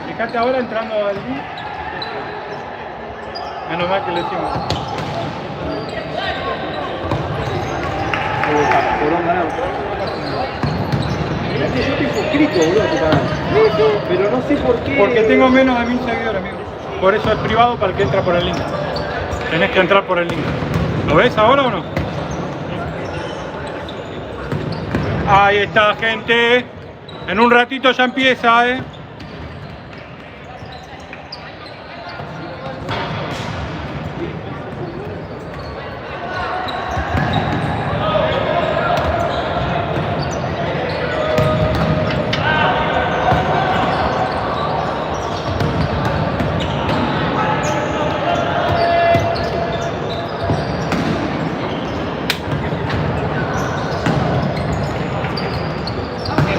Fíjate ahora entrando al link. Menos mal que lo hicimos. Mirá que yo estoy suscrito, boludo, a tu canal. Pero no sé por qué. Porque tengo menos de 1000 seguidores, amigo. Por eso es privado para el que entra por el link. Tenés que entrar por el link. ¿Lo ves ahora o no? Ahí está, gente. En un ratito ya empieza,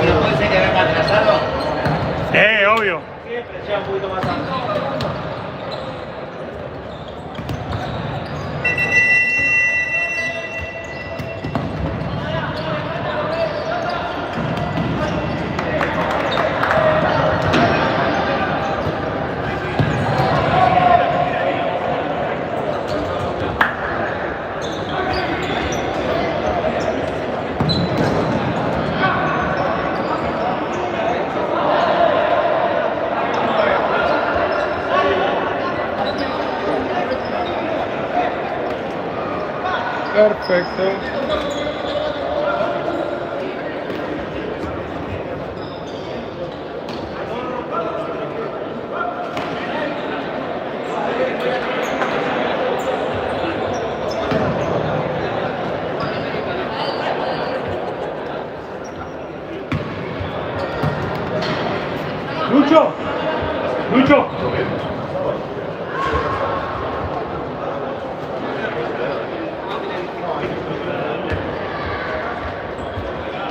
Pero puede ser que venga atrasado. Obvio. Siempre sea un poquito más antes. Perfecto. Lucho. Lucho.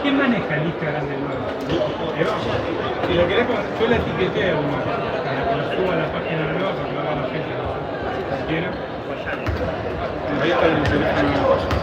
¿Quién maneja el Instagram del nuevo? Si lo querés, yo la etiqueté a uno para que lo suba a la página nueva para que lo haga la gente. Si quiera. Ahí está el teléfono.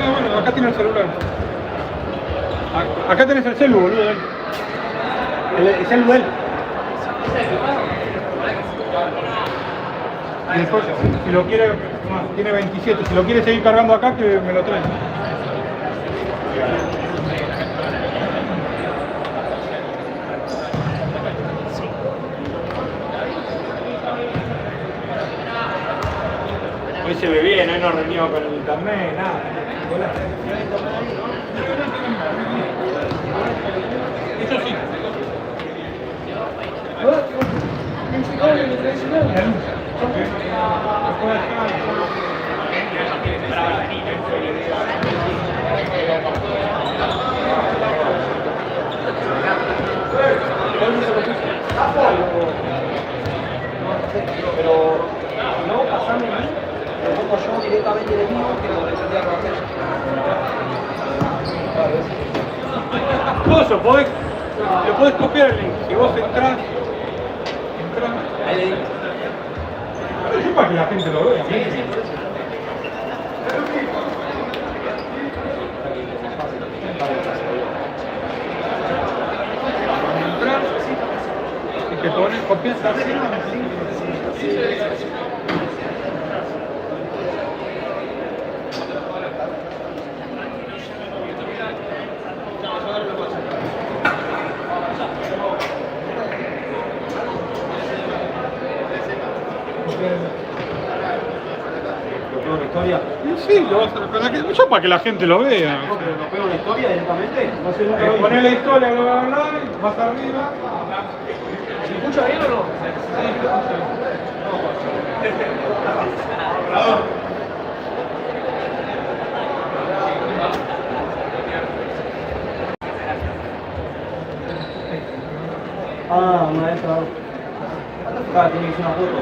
Bueno, acá tiene el celular. Acá tenés el celu, boludo. El celu de él. Y después, si lo quiere, tiene 27. Si lo quiere seguir cargando acá, que me lo trae. Hoy se ve bien, hoy no reunió con el internet, nada. Eso sí. Pero no, pasame a mí, lo pongo yo directamente de mío, que lo tendría que hacer. Todo podés, le podés copiar el link. Si vos entrás, Ahí le digo. pero yo para que la gente lo vea. Entrar y te pones, copias así. pego la historia. Y sí, lo vas a, yo para que la gente lo vea. No, pero lo pego la historia directamente. No sé, nunca lo vi. Poné la historia, bla, bla, bla, y vas arriba. ¿Se escucha bien o no? Ah, una de esas. Acá tiene que ser una foto.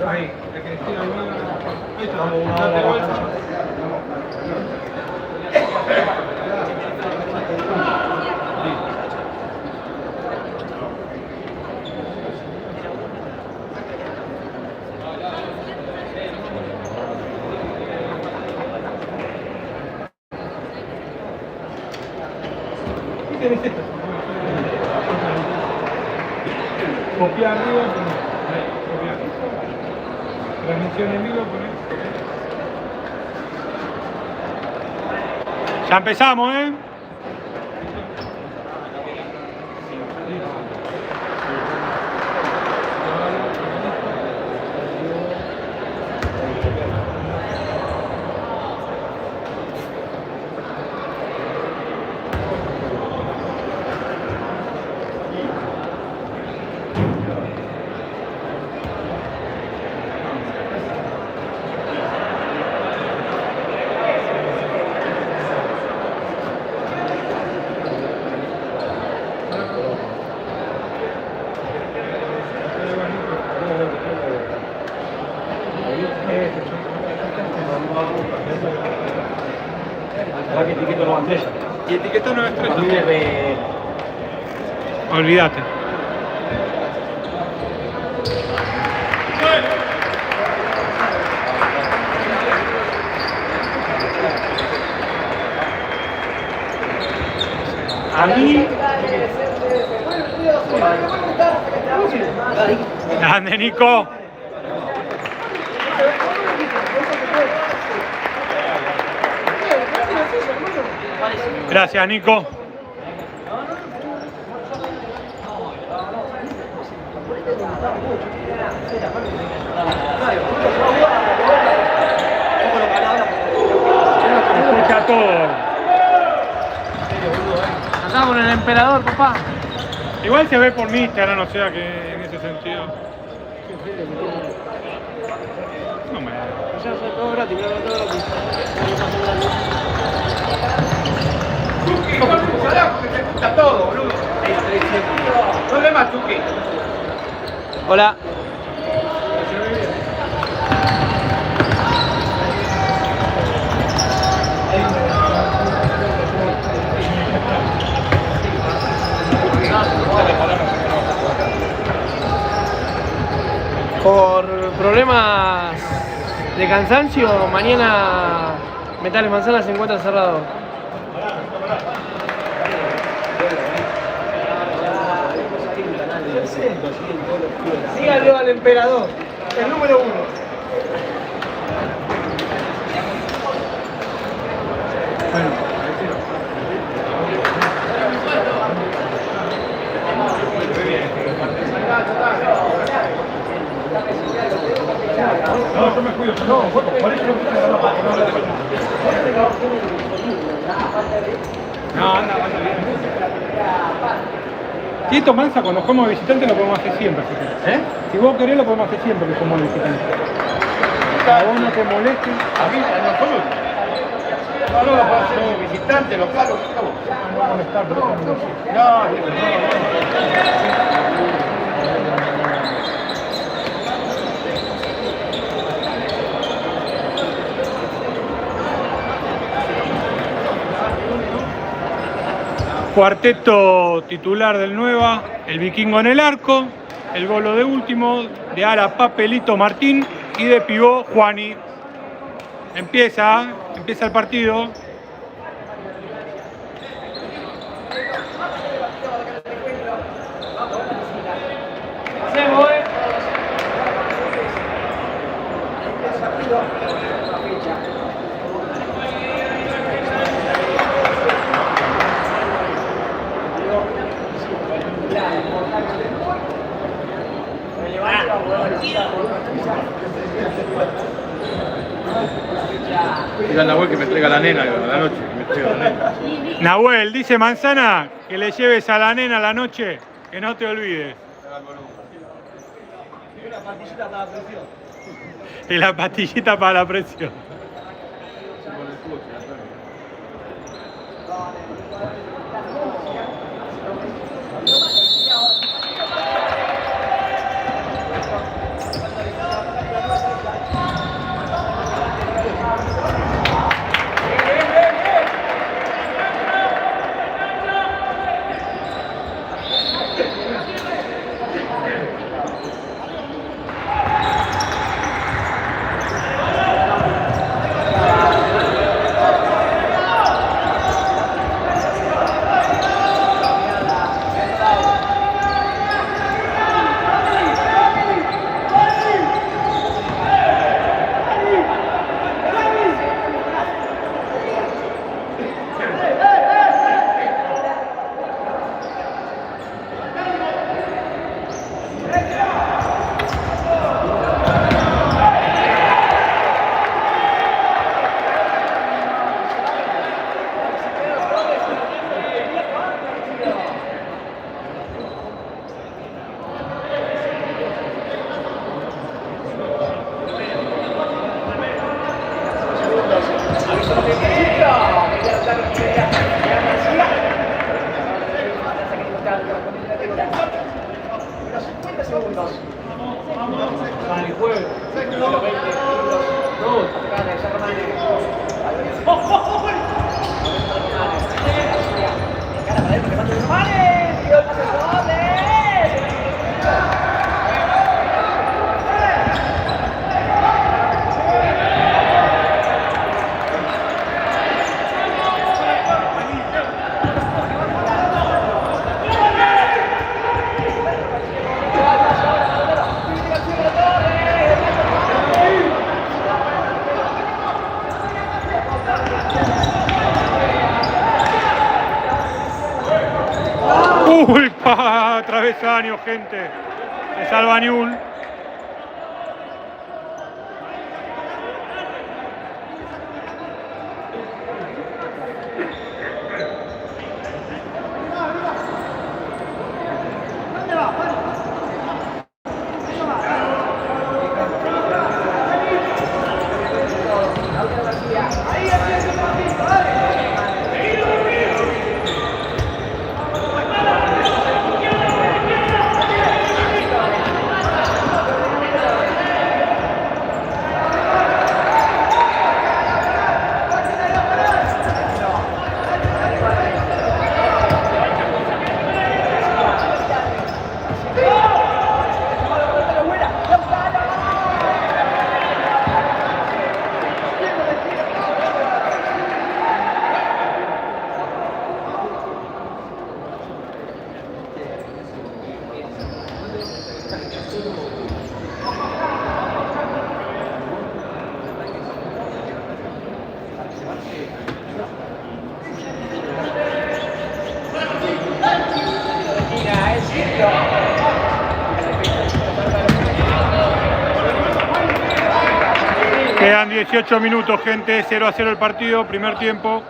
Ahí, de Cristina Luna. Ahí está. Vamos, una Date hora. vuelta. ¿Qué tenés esto? Copiar arriba, ahí, copiar. Transmisión en vivo, poné. Ya empezamos, ¿eh? La que etiqueto no estrella. Y etiqueta no A mí me estrella. re... Olvídate. A mí... Grande, Nico. Gracias, Nico. Escucha todo. Acá con el emperador, papá. Igual se ve por mi Instagram, o sea que en ese sentido. No me. Ya, todo gratis, todo gratis. Está todo, boludo. ¿Dónde más, Chucky? Hola. Por problemas de cansancio, mañana Metales Manzana se encuentra cerrado. Síganlo al emperador, el número 1. No, yo me cuido. No, por eso no, anda bien. Tito Mansa, cuando fuimos de visitante lo podemos hacer siempre. Si querés. Si vos querés lo podemos hacer siempre que fuimos de visitante. A vos no te moleste. A mí, no, ¿cómo? No, lo puedo hacer de visitante, lo claro, ¿cómo? No molestar, por eso no lo sé. Cuarteto titular del Nueva, el Vikingo en el arco, el golo de último, de ala Papelito Martín y de pivot Juani. Empieza el partido. Diga a Nahuel que me traiga la nena a la noche, que me traiga la nena. Nahuel, dice Manzana que le lleves a la nena a la noche, que no te olvides. Y una pastillita para la presión. Y la pastillita para la presión. Uy, travesaño, gente. Se salva Newell. Quedan 18 minutos, gente. 0-0 el partido, primer tiempo.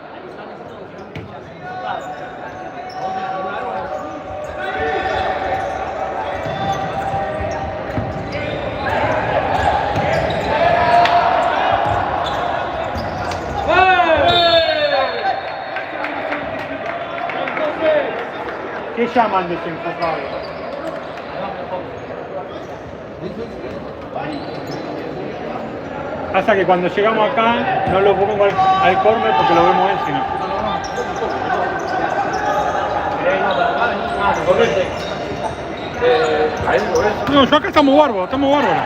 ¿Qué llaman desenfocado? Pasa que cuando llegamos acá no lo pongo al córner porque lo vemos él, sino. No, yo acá estamos bárbaros, estamos bárbaros.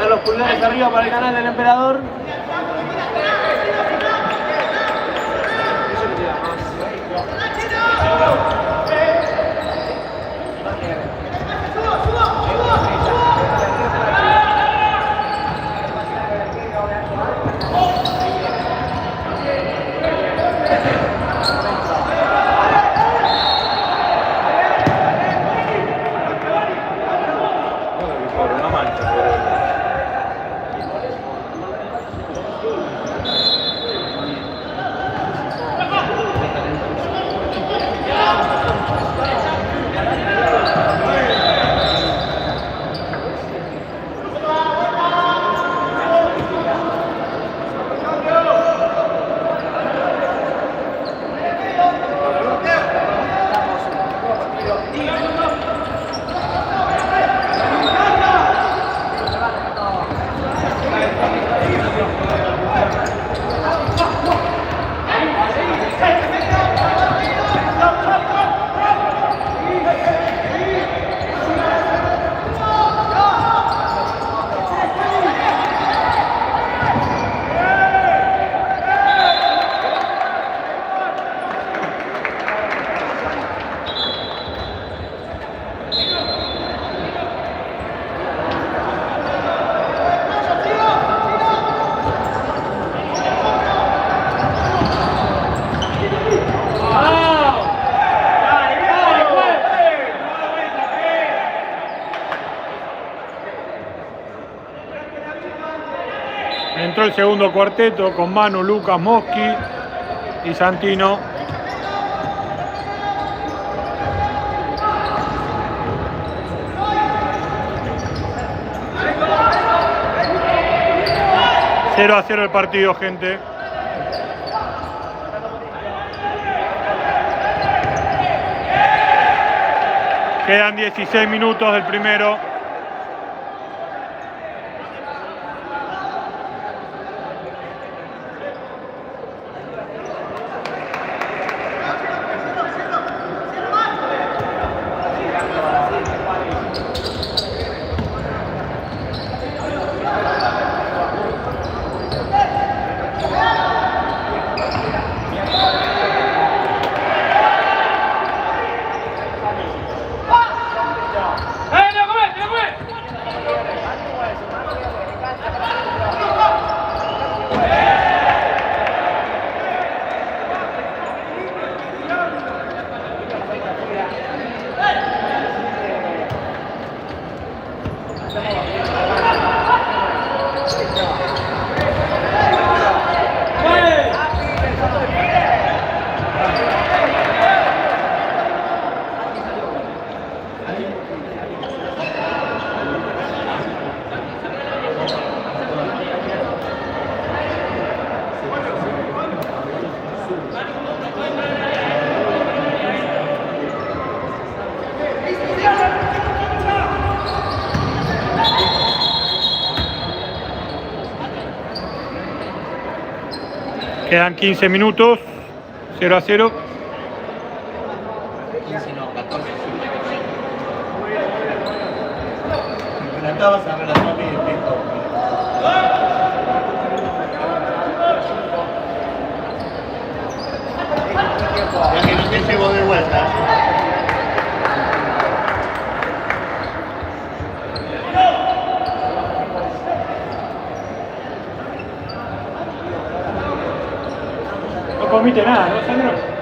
Los pulgares arriba para el canal del emperador. Eso que te da más. Entró el segundo cuarteto con Manu, Lucas, Moschi y Santino. Cero a 0 el partido, gente. Quedan 16 minutos del primero. Quedan 15 minutos, 0 a 0. 15 no, 14. Relatabas a relatar mi efecto. Ya que no te llevo de vuelta. No comiste nada, ¿no, Sandro?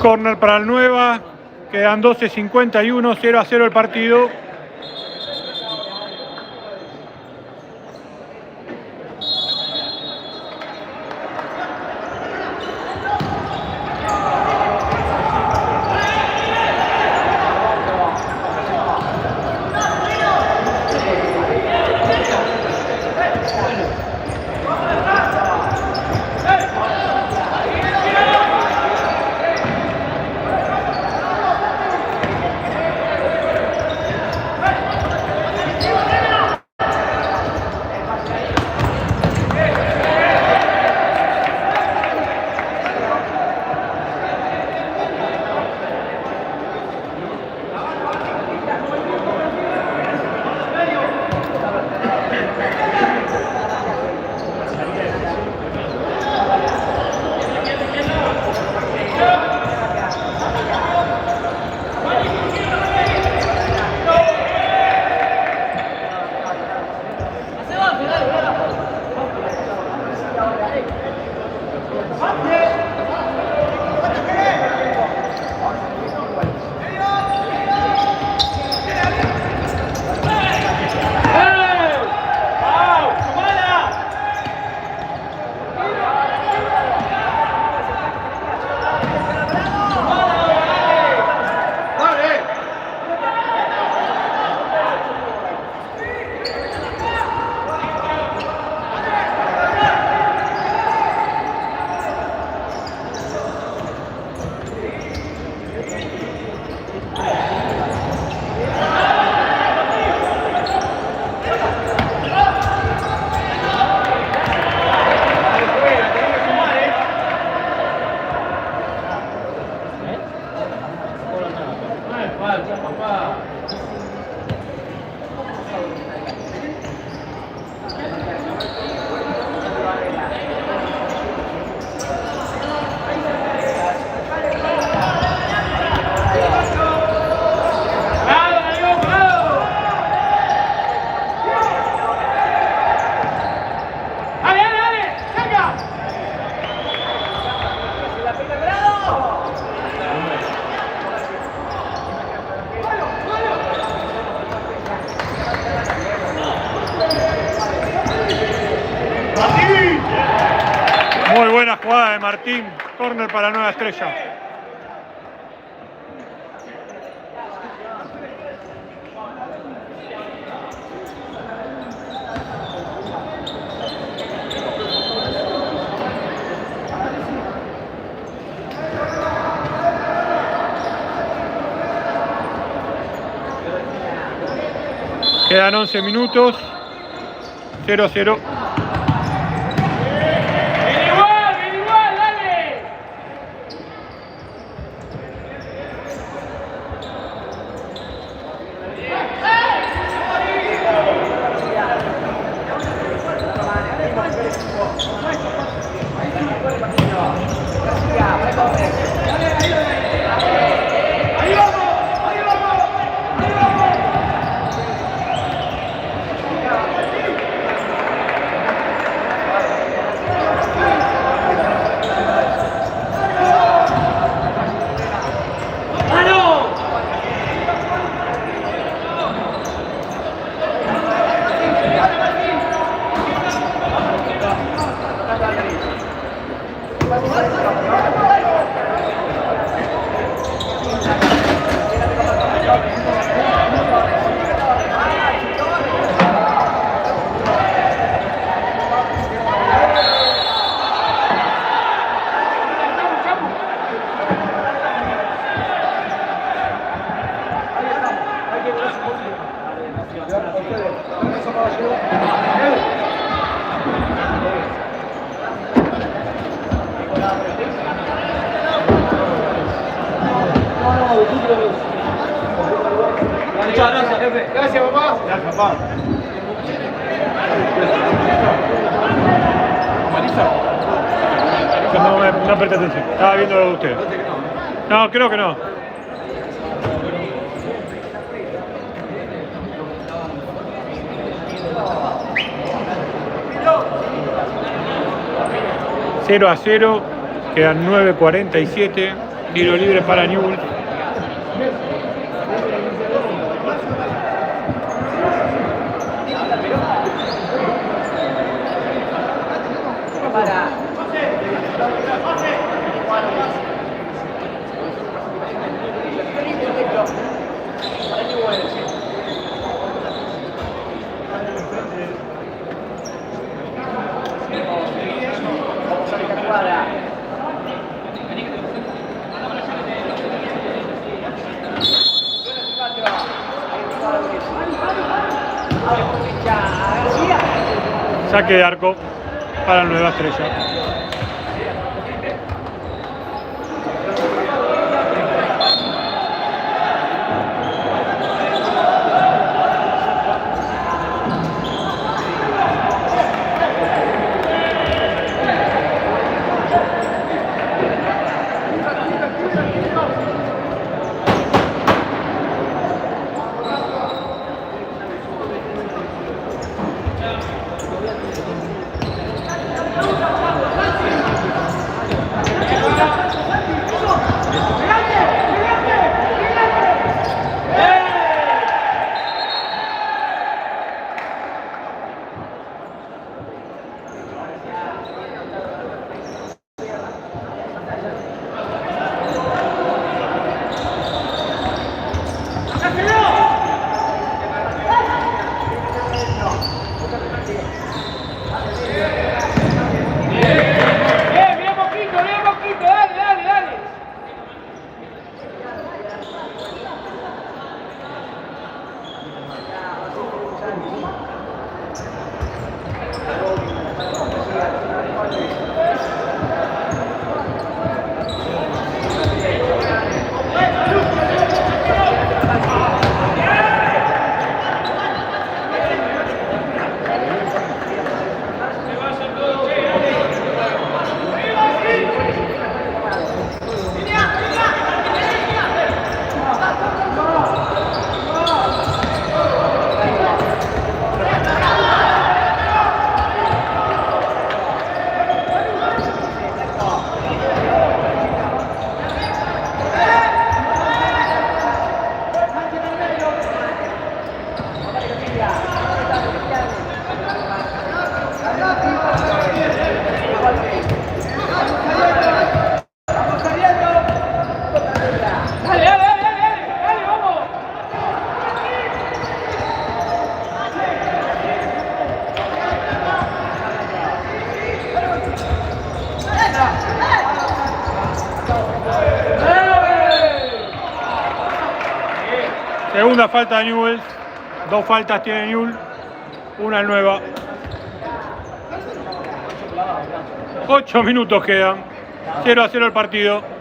Corner para el Nueva. Quedan 12:51, 0-0 el partido. Muy buena jugada de Martín, córner para Nueva Estrella. Quedan 11 minutos, 0-0. Muchas gracias, jefe. Gracias, papá. Gracias, papá. No presté atención, estaba viendo lo de usted. No, creo que no. (0-0), quedan 9:47. Tiro libre para Newell's. Saque de arco para Nueva Estrella. Segunda falta de Newell's. 2 faltas tiene Newell's. Una nueva. 8 minutos quedan. 0-0 el partido.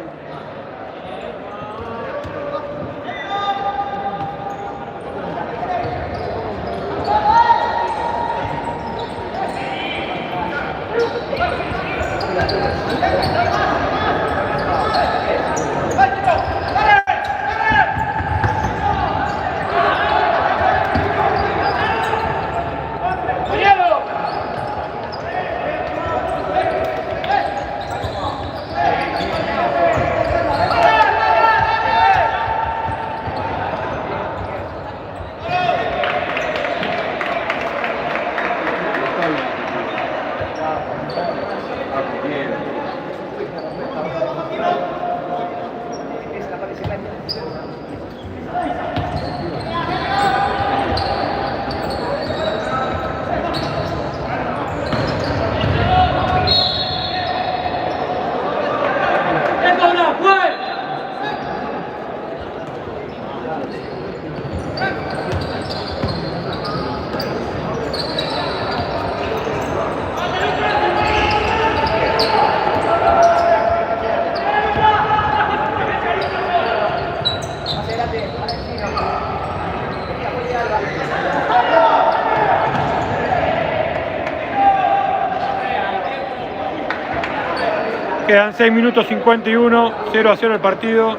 Quedan 6 minutos 51, 0-0 el partido.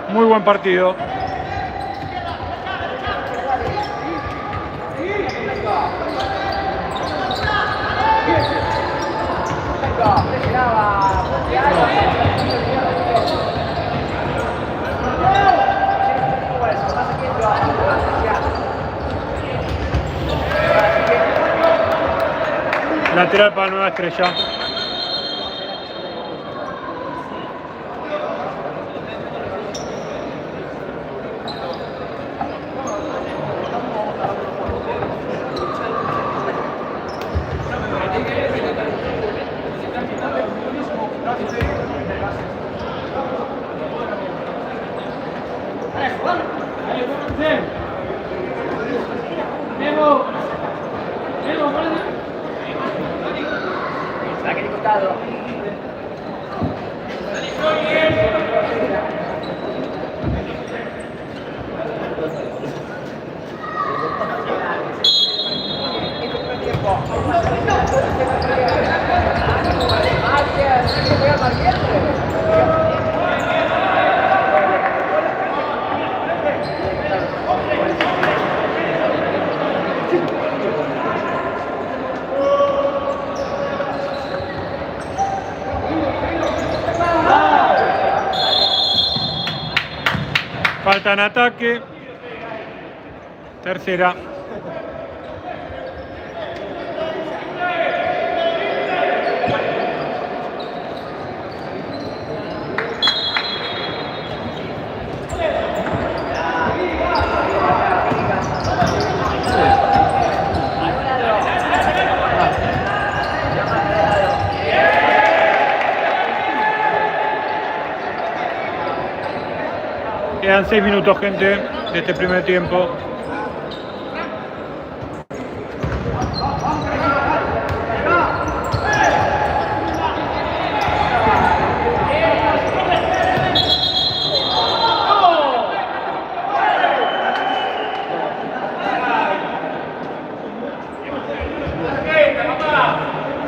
Muy buen partido. Lateral para Nueva Estrella. Falta en ataque. Tercera. Quedan 6 minutos, gente, de este primer tiempo.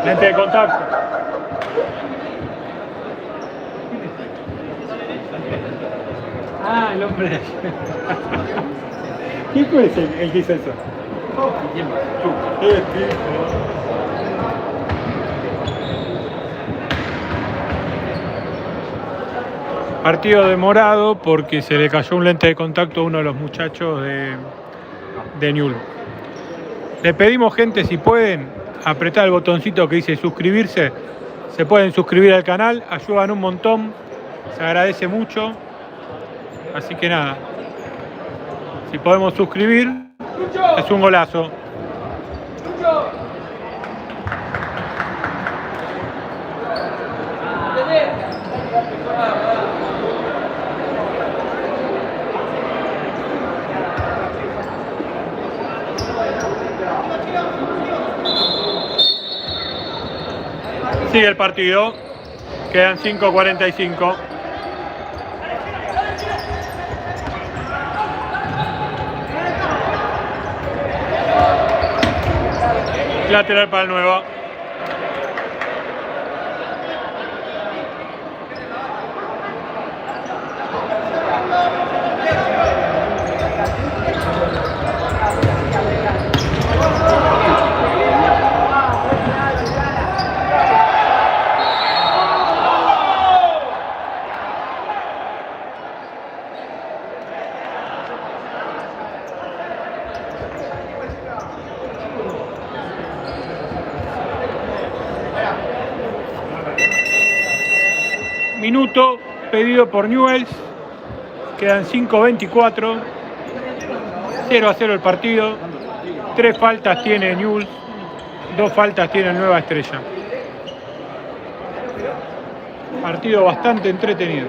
Lente de contacto. Ah, el hombre. ¿Quién fue el que hizo eso? ¿Qué tipo? Partido demorado porque se le cayó un lente de contacto a uno de los muchachos de Newell's. Le pedimos, gente, si pueden apretar el botoncito que dice suscribirse. Se pueden suscribir al canal, ayudan un montón, se agradece mucho. Así que nada, si podemos suscribir, es un golazo. Sigue el partido, quedan 5:45. Lateral para el Nuevo. Minuto pedido por Newell's, quedan 5:24, 0-0 el partido, 3 faltas tiene Newell's, 2 faltas tiene Nueva Estrella. Partido bastante entretenido.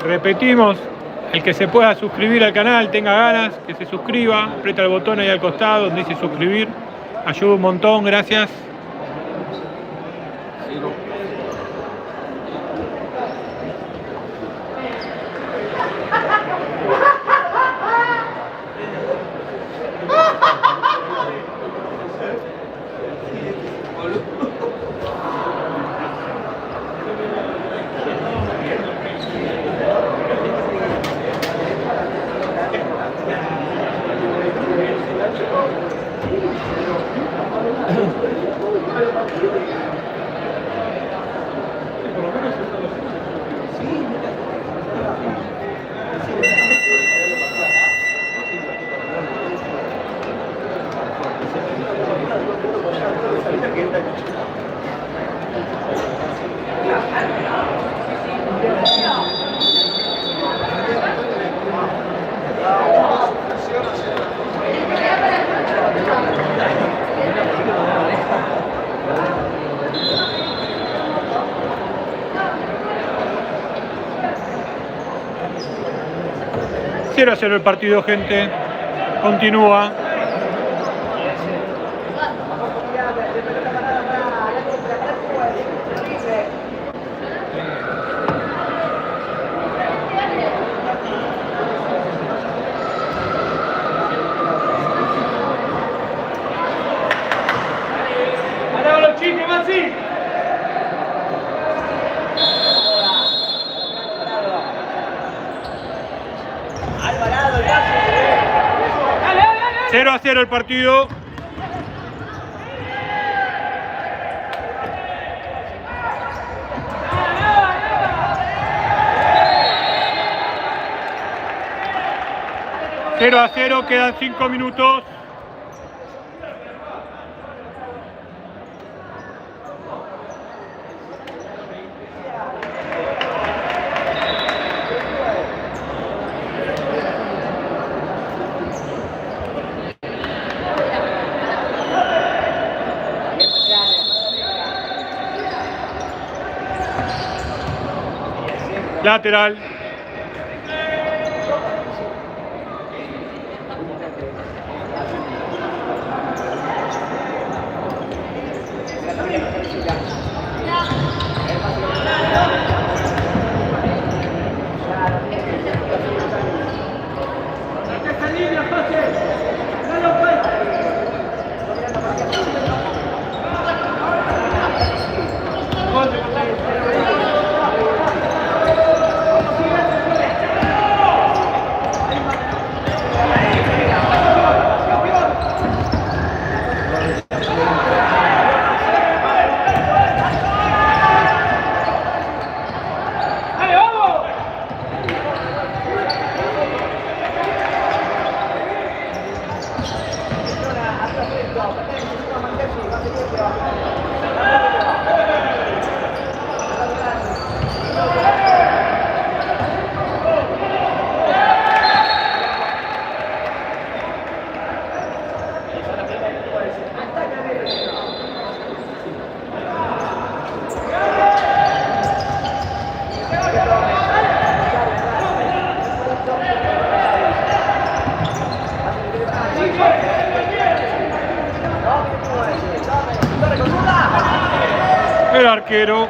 Repetimos, el que se pueda suscribir al canal, tenga ganas, que se suscriba, aprieta el botón ahí al costado donde dice suscribir. Ayuda un montón, gracias. 0-0 el partido, gente. Continúa. Cero a 0 el partido. Cero a 0, quedan 5 minutos. Lateral. El arquero.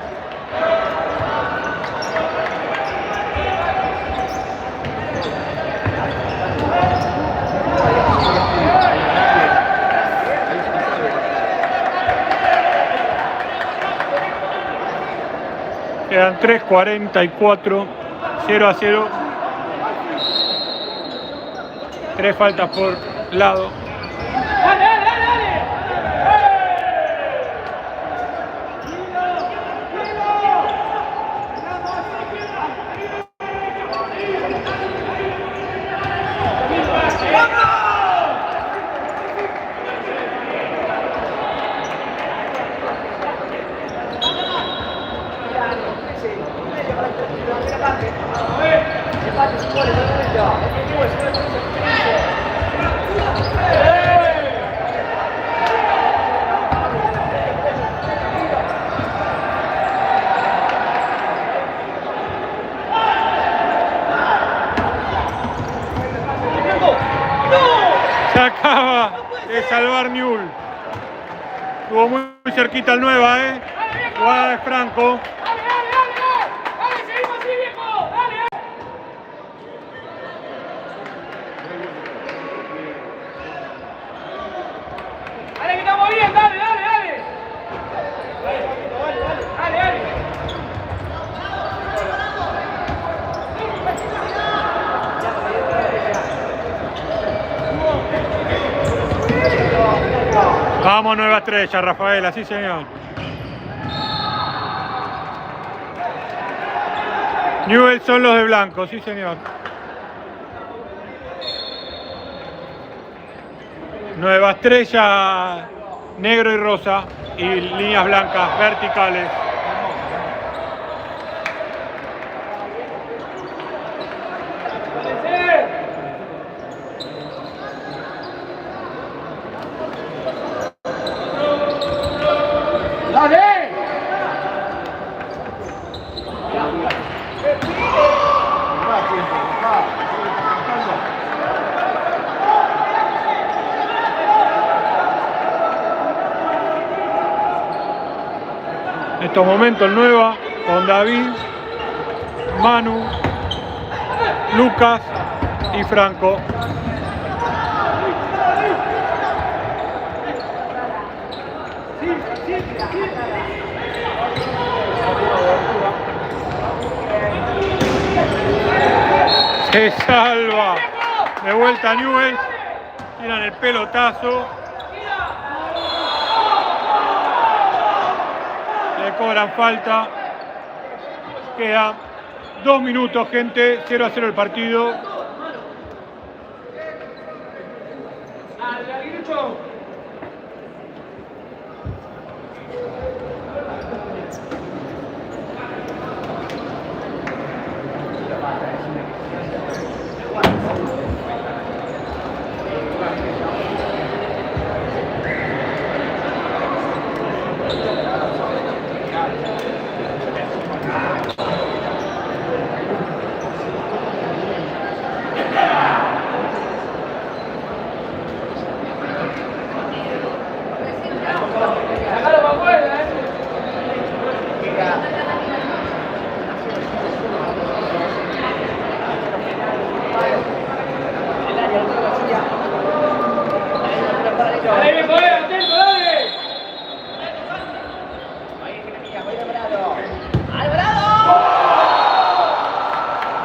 Quedan 3:44, 0 a 0. 3 faltas por lado. Se acaba de salvar Newell. Estuvo muy cerquita el Nueva, Jugada de Franco. Vamos, Nueva Estrella, Rafaela, sí señor. Newell son los de blanco, sí señor. Nueva Estrella, negro y rosa, y líneas blancas verticales. estos momentos Nueva con David, Manu, Lucas y Franco. Se salva. De vuelta Newell's. Tiran el pelotazo. Le cobran falta. Queda 2 minutos, gente. 0-0 el partido.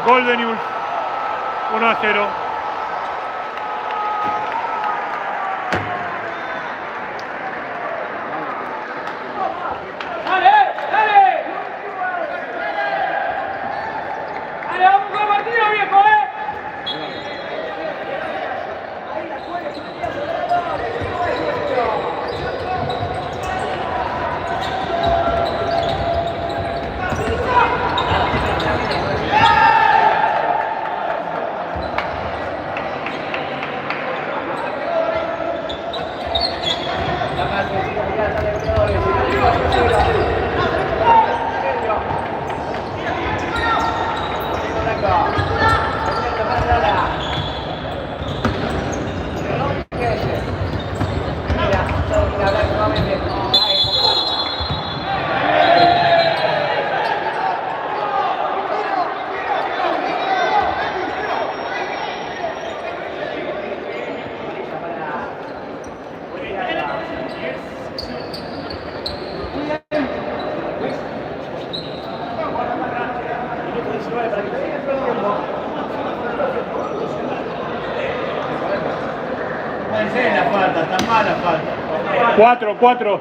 Gol de Newell's, 1-0. La falta, está mala falta. 4-4.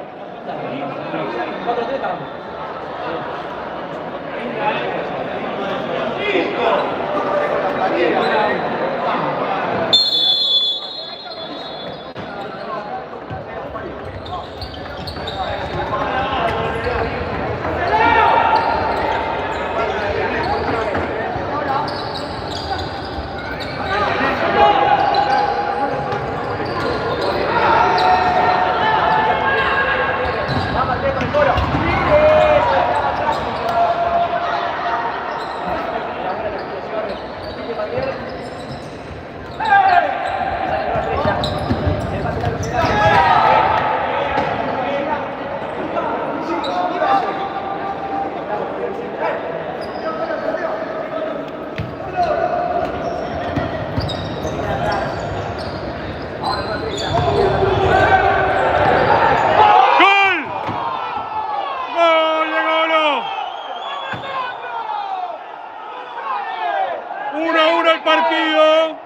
Partido.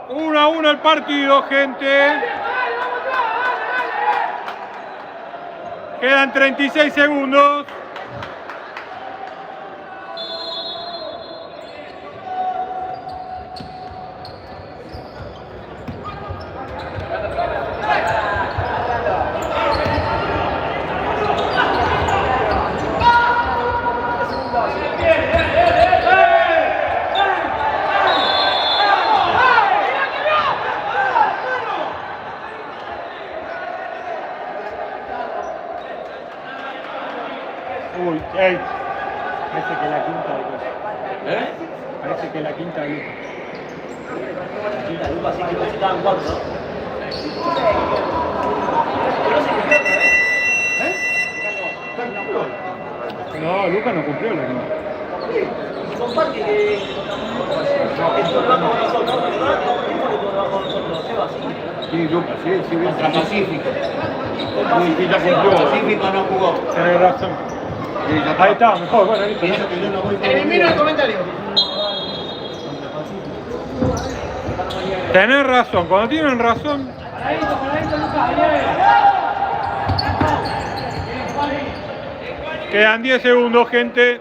1-1 el partido, gente. Quedan 36 segundos. Uy, ey. Parece que la quinta de Lucas. ¿Eh? Parece que la quinta de Lucas. La quinta de Lucas, sí, que estaban 4, ¿no? No, Lucas no cumplió la no. Comparte que estuvo trabajando con nosotros, ¿verdad? ¿Cómo que estuvo trabajando con nosotros? Seba, sí. Sí, Lucas, sí, sí. Contra Pacífico. Sí, ya cumplió. Pacífico no jugó. Tenés razón. Sí, ya está. Ahí está, mejor, bueno, listo. Y eso que yo no voy con Elimina el comentario. Tenés razón, cuando tienen razón. Quedan 10 segundos, gente.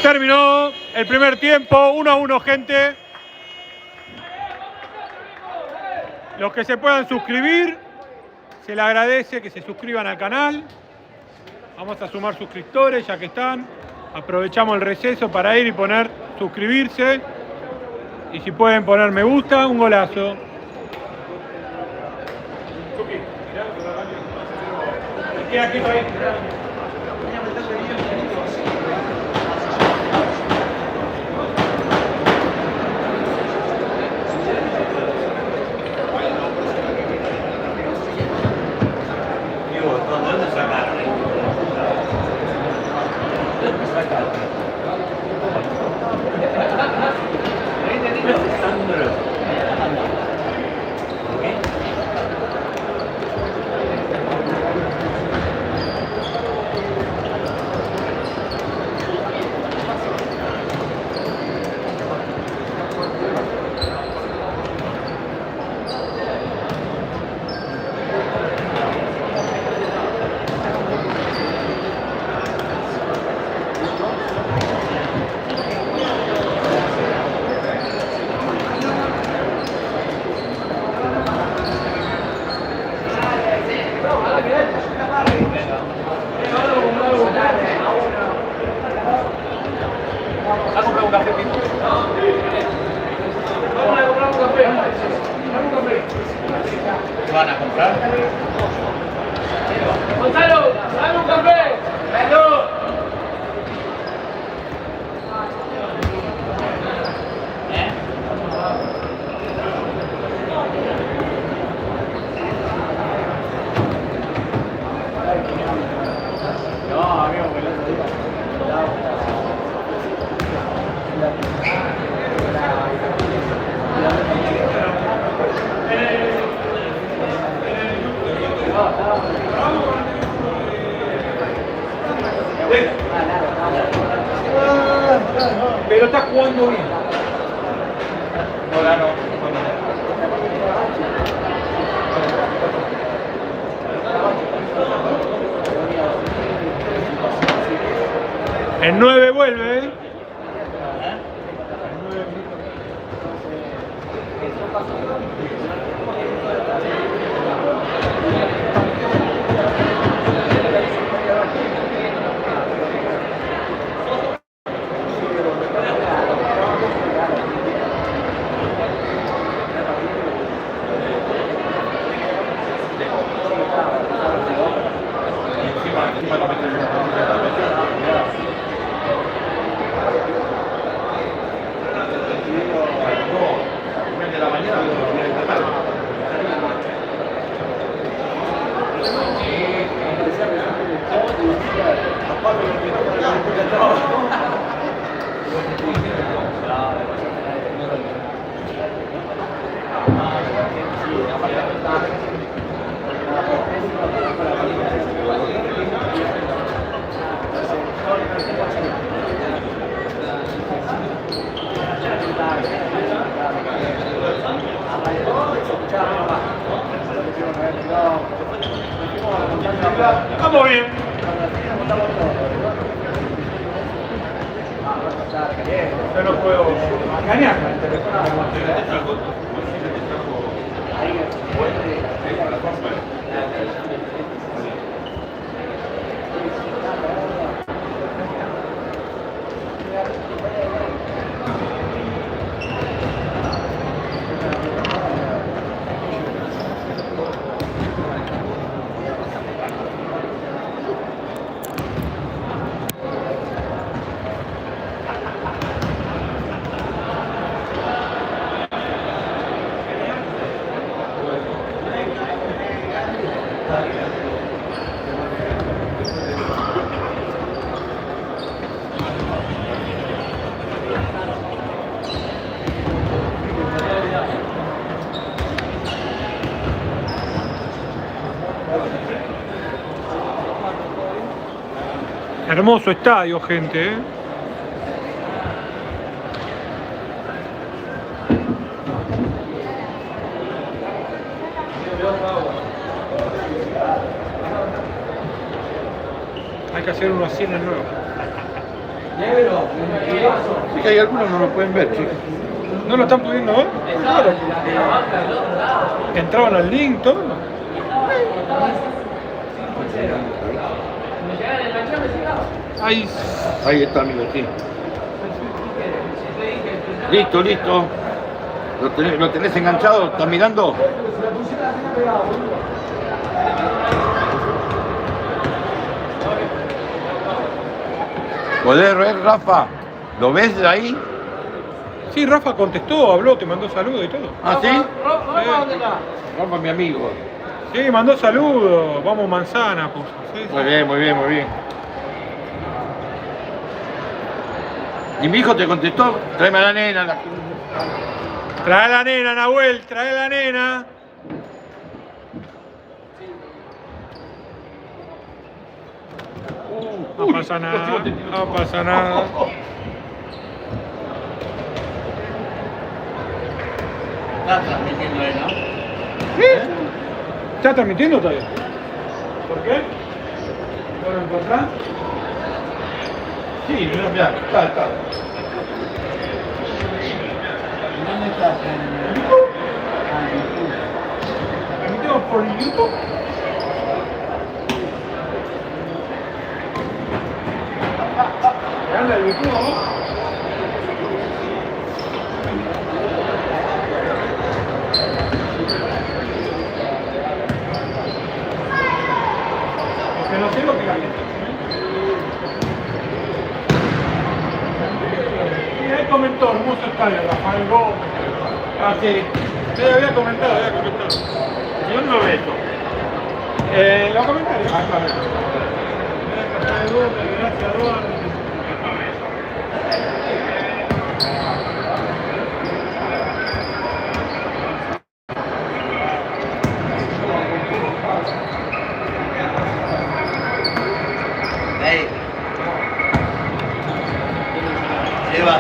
Terminó el primer tiempo, 1-1, gente. Los que se puedan suscribir, se les agradece que se suscriban al canal. Vamos a sumar suscriptores ya que están. Aprovechamos el receso para ir y poner suscribirse. Y si pueden poner me gusta, un golazo. ¿Dónde sacaron? ¿Has comprado un café, Pito? ¿Qué van a comprar? Gonzalo, dame un café. ¡Salud! Pero está jugando bien. No ganó. En 9 vuelve, ¿eh? Vamos bien. Yo no puedo engañar. Hermoso estadio, gente, ¿eh? Hay que hacer uno así en el nuevo. Sí que hay algunos que no lo pueden ver, chicos. ¿No lo están pudiendo ver? Claro. Entraban al link, todo. Ahí. Ahí está, amigo, sí. Listo, listo. ¿Lo tenés enganchado? ¿Estás mirando? ¿Podés ver, Rafa? ¿Lo ves de ahí? Sí, Rafa contestó, habló, te mandó saludos y todo. ¿Ah, sí? Rafa, ¿dónde está? Rafa, mi amigo. Sí, mandó saludos. Vamos manzana, puso. Sí, sí. Muy bien, muy bien, muy bien. ¿Y mi hijo te contestó? Tráeme a la nena. Trae la nena, Nahuel, trae la nena. No pasa nada, no pasa nada. Está transmitiendo ahí, ¿no? ¿Está transmitiendo todavía? ¿Por qué? ¿No lo encontrás? Sí, mirá, está. ¿Dónde estás? ¿Transmitimos por YouTube? ¿Te anda el YouTube a vos? Porque no sé lo que la gente. Y ahí comentó, hermoso estadio, Rafael Gómez. Ah, sí. Sí, había comentado. Yo no lo veo esto. Los comentarios. Ah, claro. Rafael Gómez, gracias, Eduardo. Ahí. Lleva.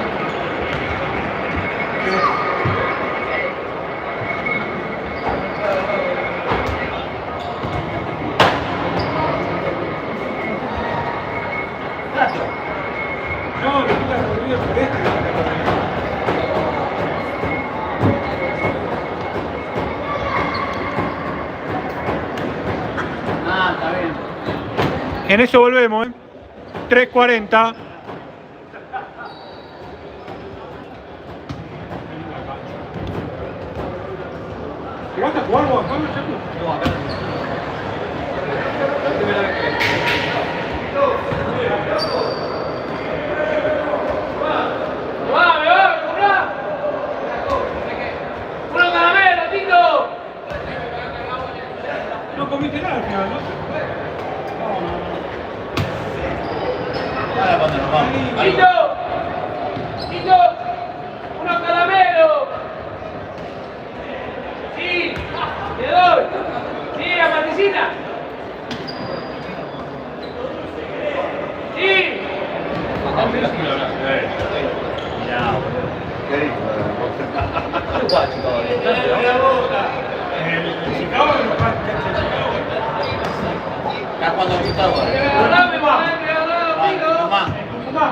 No, le quita el ruido por este. Ah, está bien. En eso volvemos, ¿eh? 3:40. ¿Llegaste a jugar vos acá, Chaco? No, acá no. La primera vez que no comiste nada al final, ¿no? Ahora cuando nos vamos. ¡Tito! ¡Unos caramelos! ¡Sí! ¡Te doy! ¡Sí, la paticina! ¡Sí! ¿Qué dijo? El Chicago de los Pats de Chicago. Ya cuando ahorita ahora. ¡Dame, amigo! Tomá. Tomá.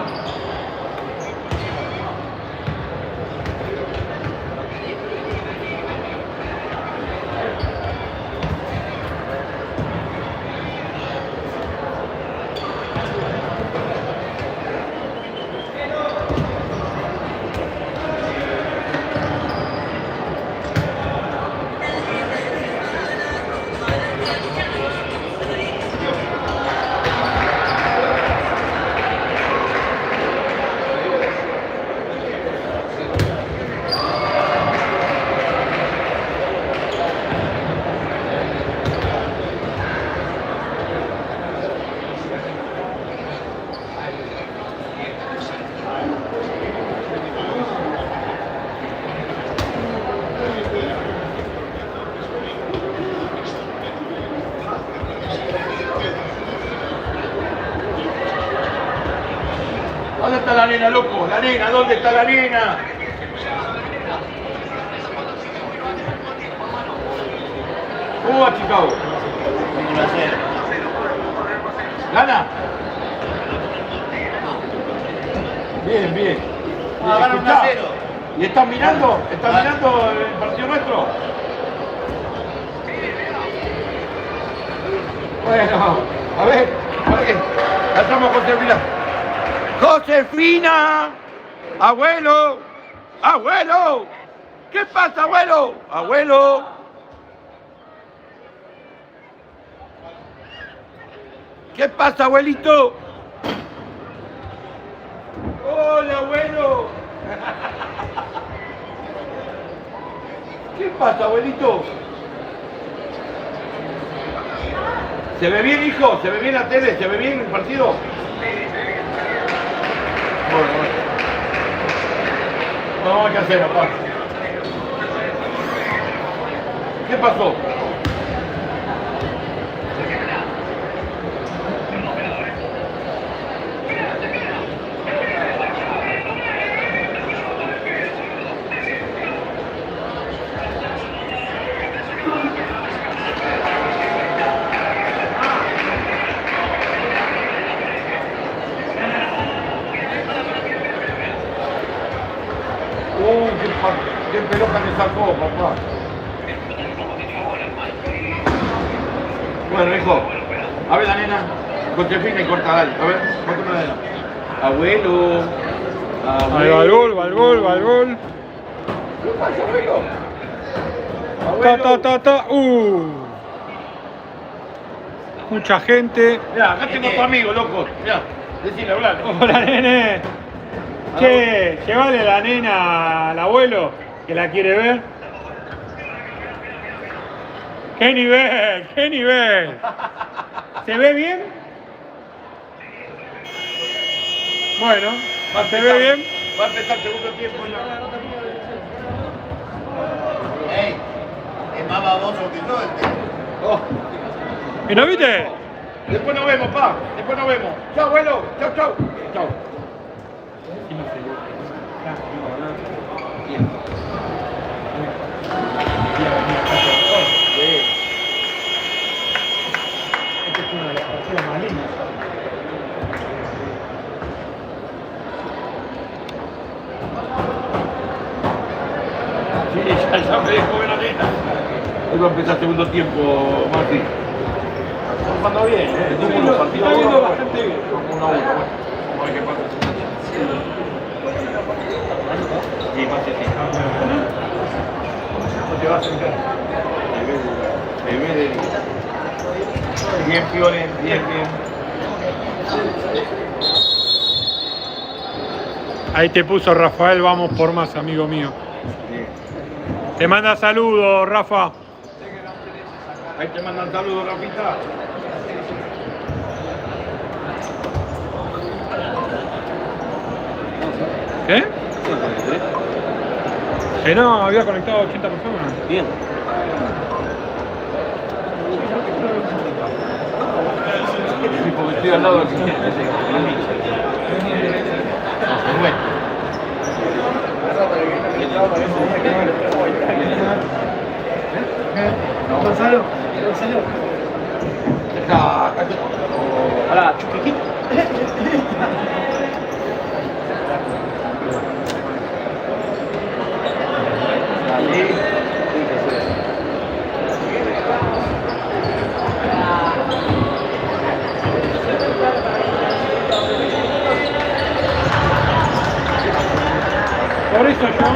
la nena, ¿dónde está la nena? ¿Cómo va Chicago? 1-0. ¿Gana? Bien, bien. Ah, gana 1-0. ¿Y estás mirando? ¿Estás mirando el partido nuestro? Bueno, a ver, la estamos Josefina. ¡Josefina! ¡Abuelo! ¡Abuelo! ¿Qué pasa, abuelo? ¡Abuelo! ¿Qué pasa, abuelito? ¡Hola, abuelo! ¿Qué pasa, abuelito? ¿Se ve bien, hijo? ¿Se ve bien la tele? ¿Se ve bien el partido? Bueno. No hay que hacer, papá. ¿Qué pasó? ¿Qué pelota me sacó, papá? Bueno, hijo, a ver la nena, Josefina y corta, dale. A ver, córtame la nena. Abuelo. Ahí va el gol, va el gol, va el gol. ¿Qué pasa, abuelo? Ta. Mucha gente. Mirá, acá tengo a tu amigo, loco. Mirá, decile, hablar. Hola, nene. Che, llévale la nena al abuelo, que la quiere ver. ¡Qué nivel! ¡Qué nivel! ¿Se ve bien? Bueno, ¿se ve bien? Va a empezar el segundo tiempo. Ey, es más baboso que yo el tema. Oh, ¿Y no viste? después nos vemos, pa. Después nos vemos. Chao, abuelo. Chao, chao. Chao. Esta es una de las partidas más lindas. Sí, ya me dejó ver la nena. Hoy va a empezar el segundo tiempo, Martín. Estamos jugando bien, ¿eh? Tuvo unos partidos está viendo buenos, bastante bien. como 1-1, bueno. Vamos a ver qué pasa. Sí, más que sí. No te vas a sentar. Se ve de... Bien, Fiore, bien. Ahí te puso Rafael, vamos por más, amigo mío. Te manda saludos, Rafa. Ahí te mandan saludos, Rafita. ¿Qué? Que no, había conectado 80 personas. Bien. Sí, porque estoy al lado del cliente. Bueno. Gonzalo. Hola, Chuquiquín. Por eso yo...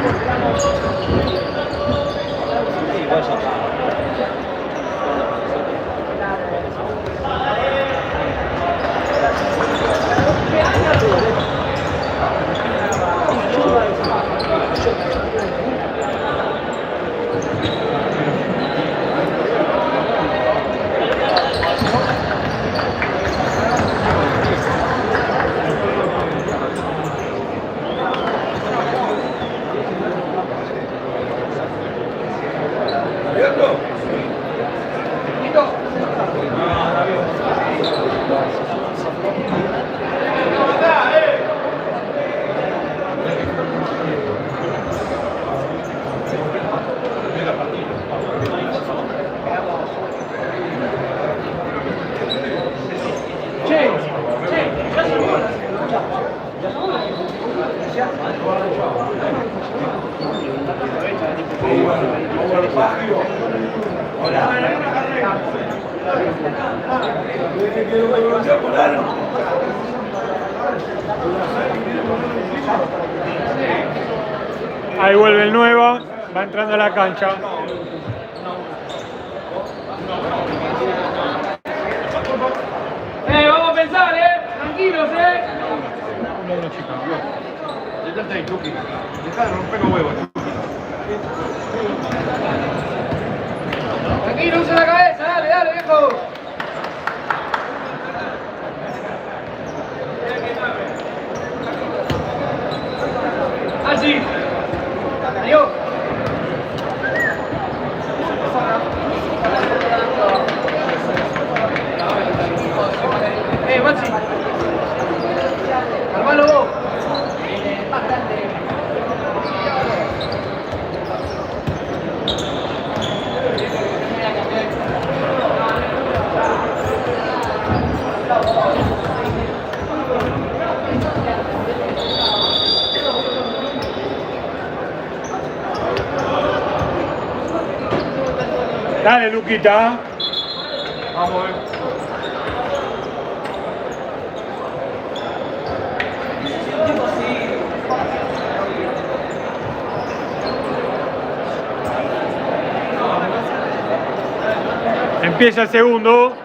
Ahí vuelve el nuevo, va entrando a la cancha. Vamos a pensar, tranquilos, Detrás ahí, Chucky. Dejá de romper los huevos. Tranquilo, usa la cabeza, dale, dale, viejo. Así. Adiós. Maxi. Calmalo vos. Dale, Luquita. Vamos, Empieza el segundo.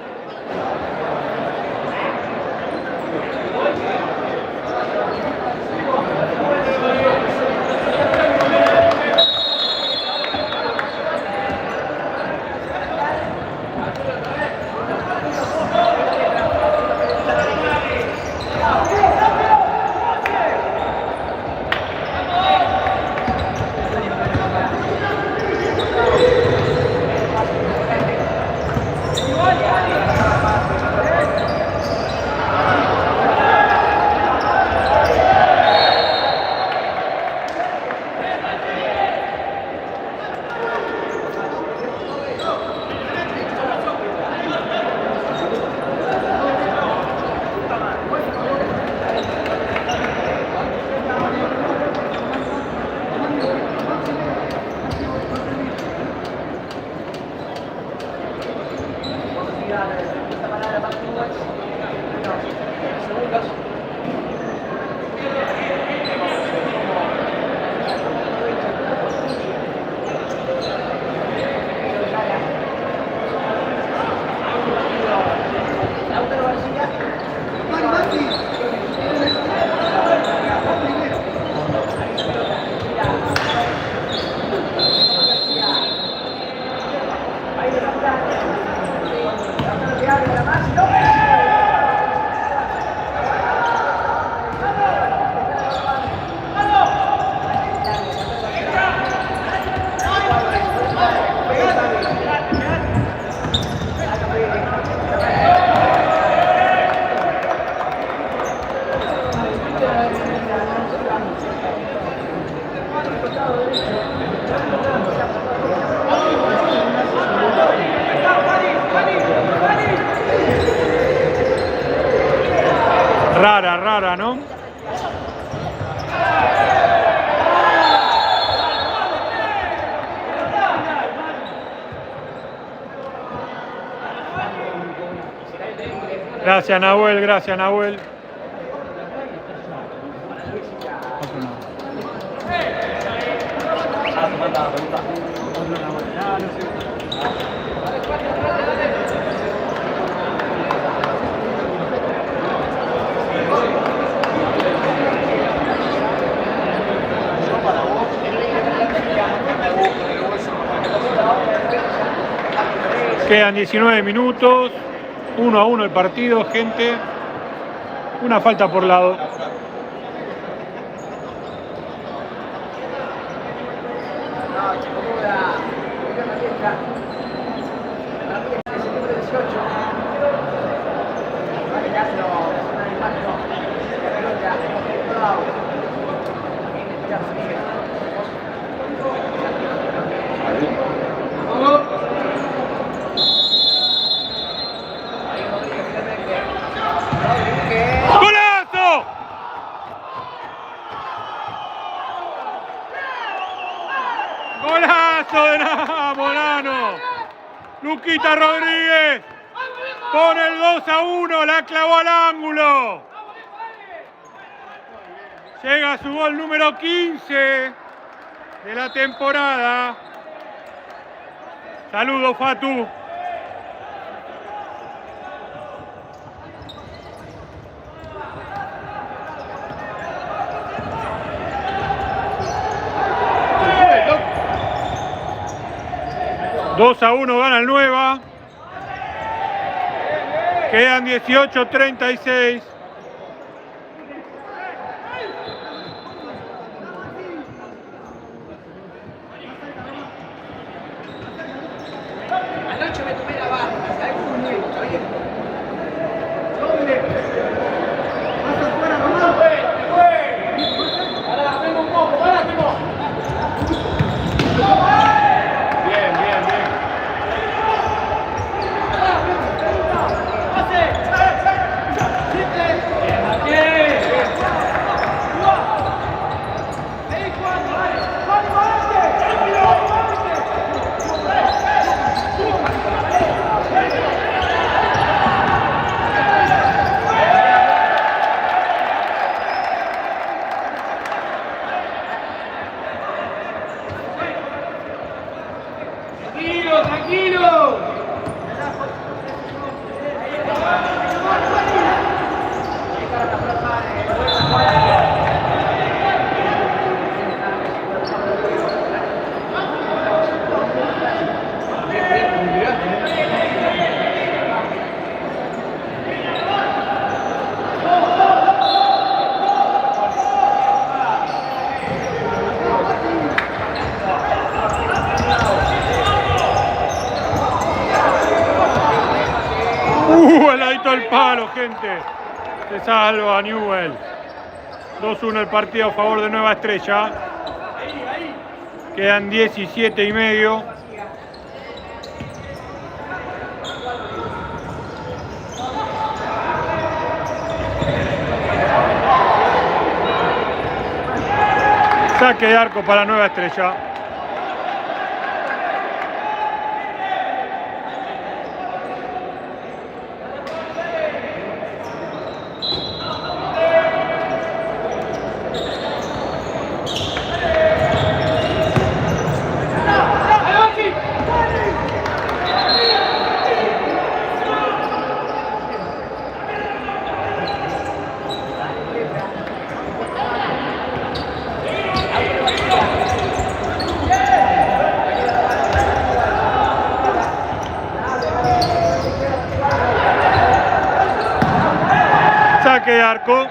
Rara, ¿no? Gracias, Nahuel, gracias, Nahuel. Quedan 19 minutos, 1-1 el partido, gente. Una falta por lado. Golazo de Morano. Luquita Rodríguez pone el 2-1, la clavó al ángulo. Llega a su gol número 15 de la temporada. Saludos, Fatu. Dos a 1 gana el Nueva. Quedan 18-36. Anoche me tomé la barra, ¿sabes cómo no es? Oye. Pará, vengo un poco, pará, Timo. Bien, bien, bien. Tranquilo, tranquilo. Al ladito del palo, gente. Se salva Newell. 2-1 el partido a favor de Nueva Estrella. Quedan 17 y medio. Saque de arco para Nueva Estrella. Saque de arco.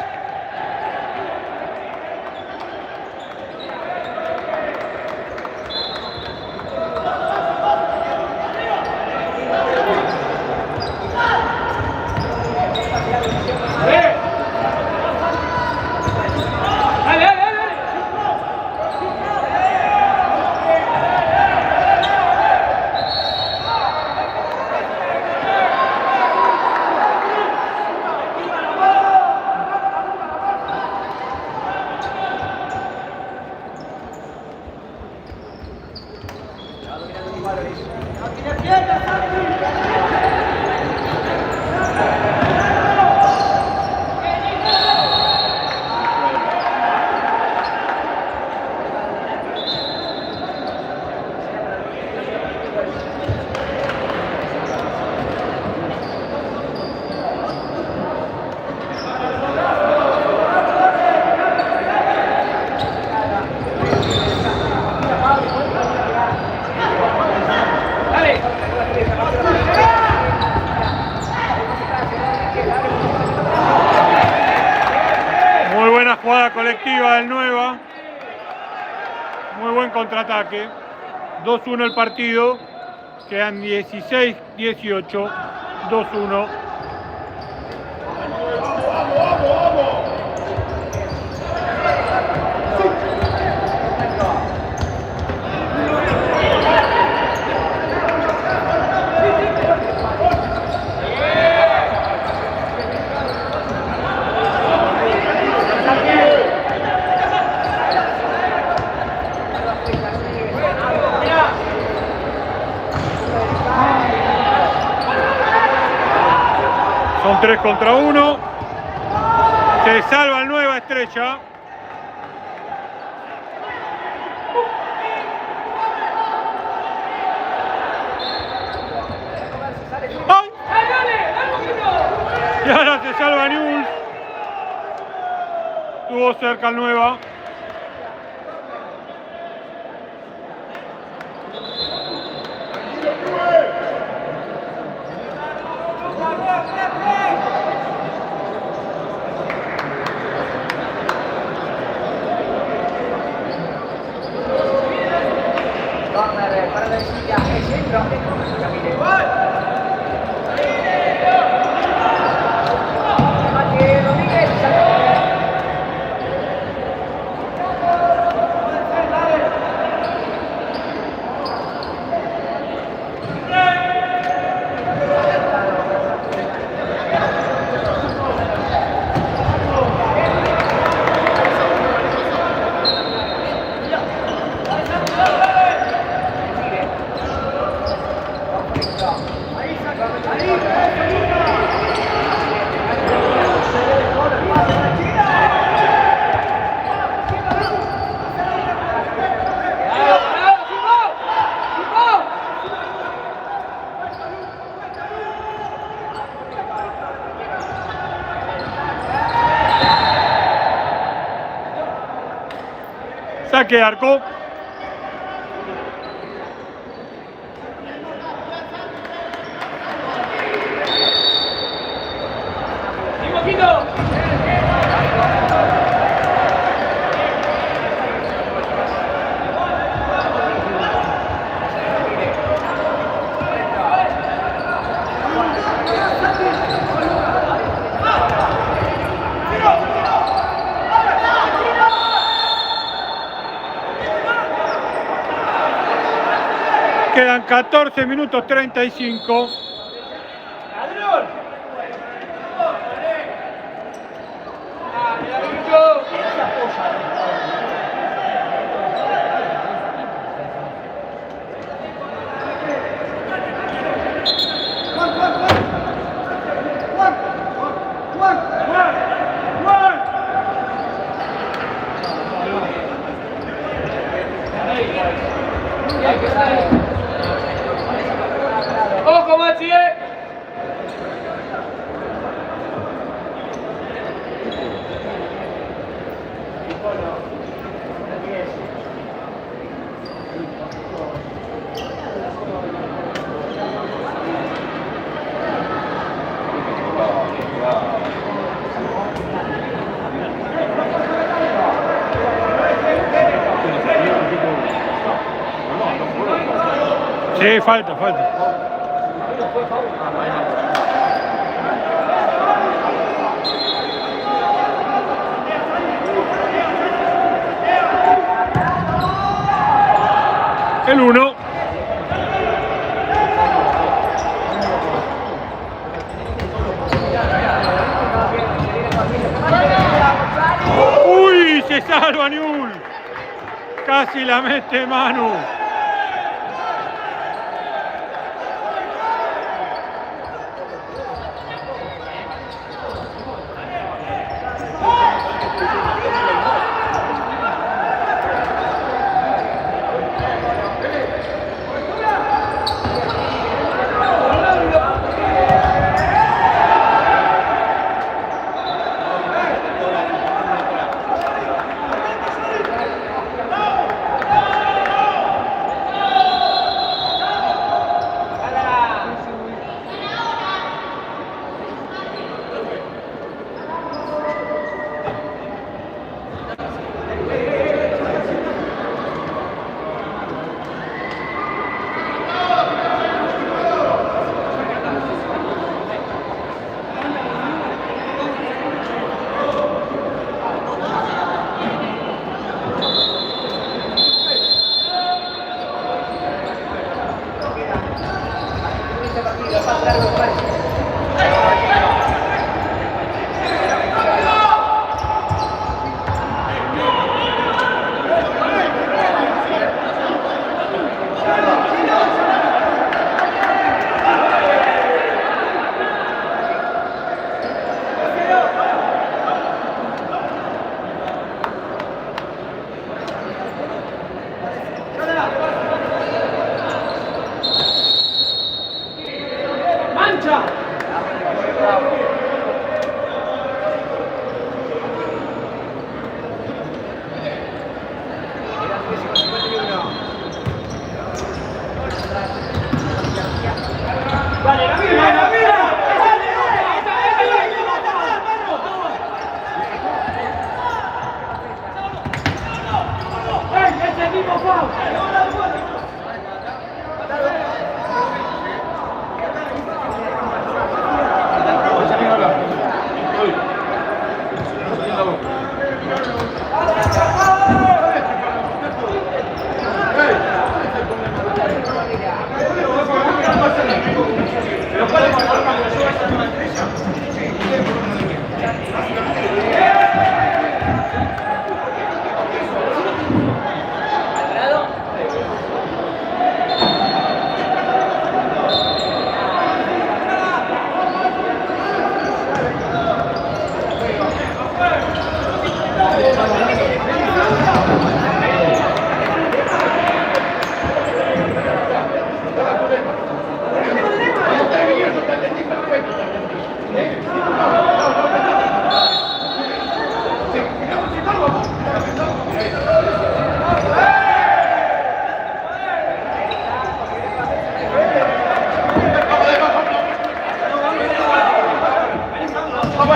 Muy buena jugada colectiva del Nueva. Muy buen contraataque. 2-1 el partido. Quedan 16-18. 2-1. Son 3 contra 1. Se salva el Nueva Estrella. ¡Ay! Y ahora se salva Newell's. Estuvo cerca el Nueva. Saque de arco. Quedan 14 minutos 35. ¡Ojo, Maxi! Sí, falta. El 1. ¡Uy! Se salva Newell's. Casi la mete Manu.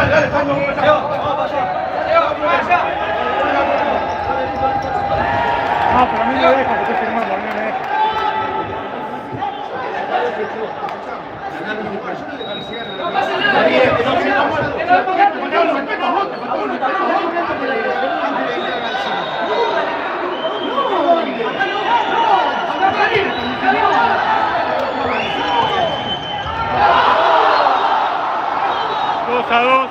dale, Sandro, vamos allá. No, pero a mí me deja, que estoy firmando, a mí me deja. Dos a dos.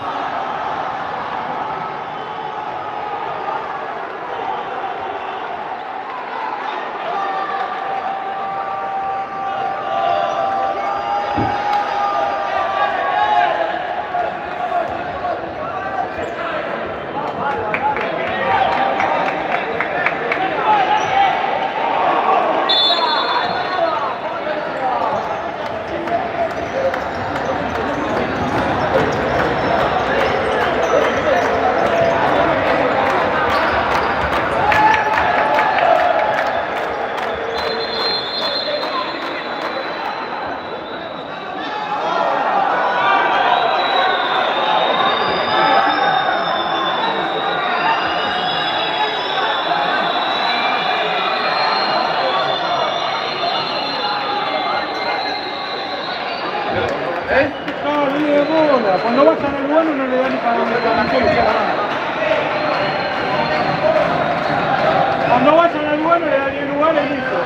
No, no le da bola. Cuando vayan al bueno no le da ni para donde Cuando vayan al bueno le da 10 lugares y listo.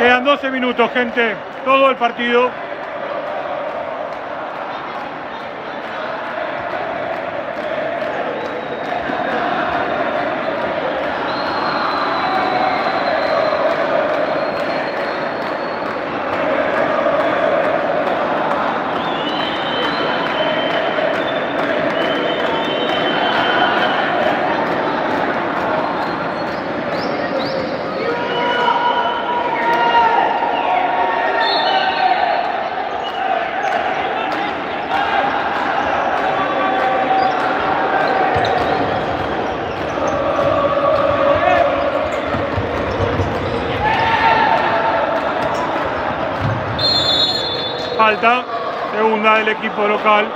Quedan 12 minutos, gente. Todo el partido. Falta, segunda del equipo local.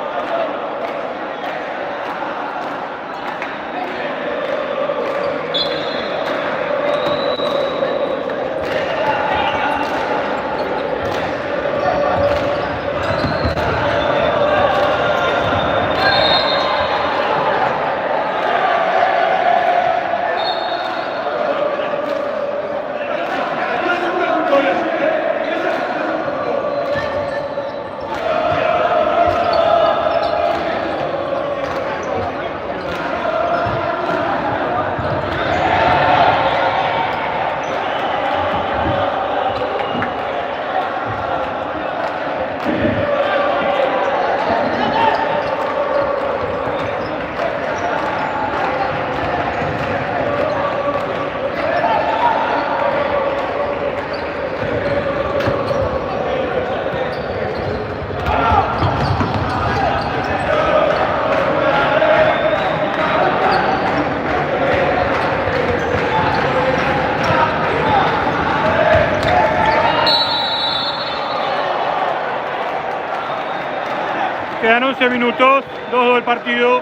Quedan 11 minutos, 2-2 el partido.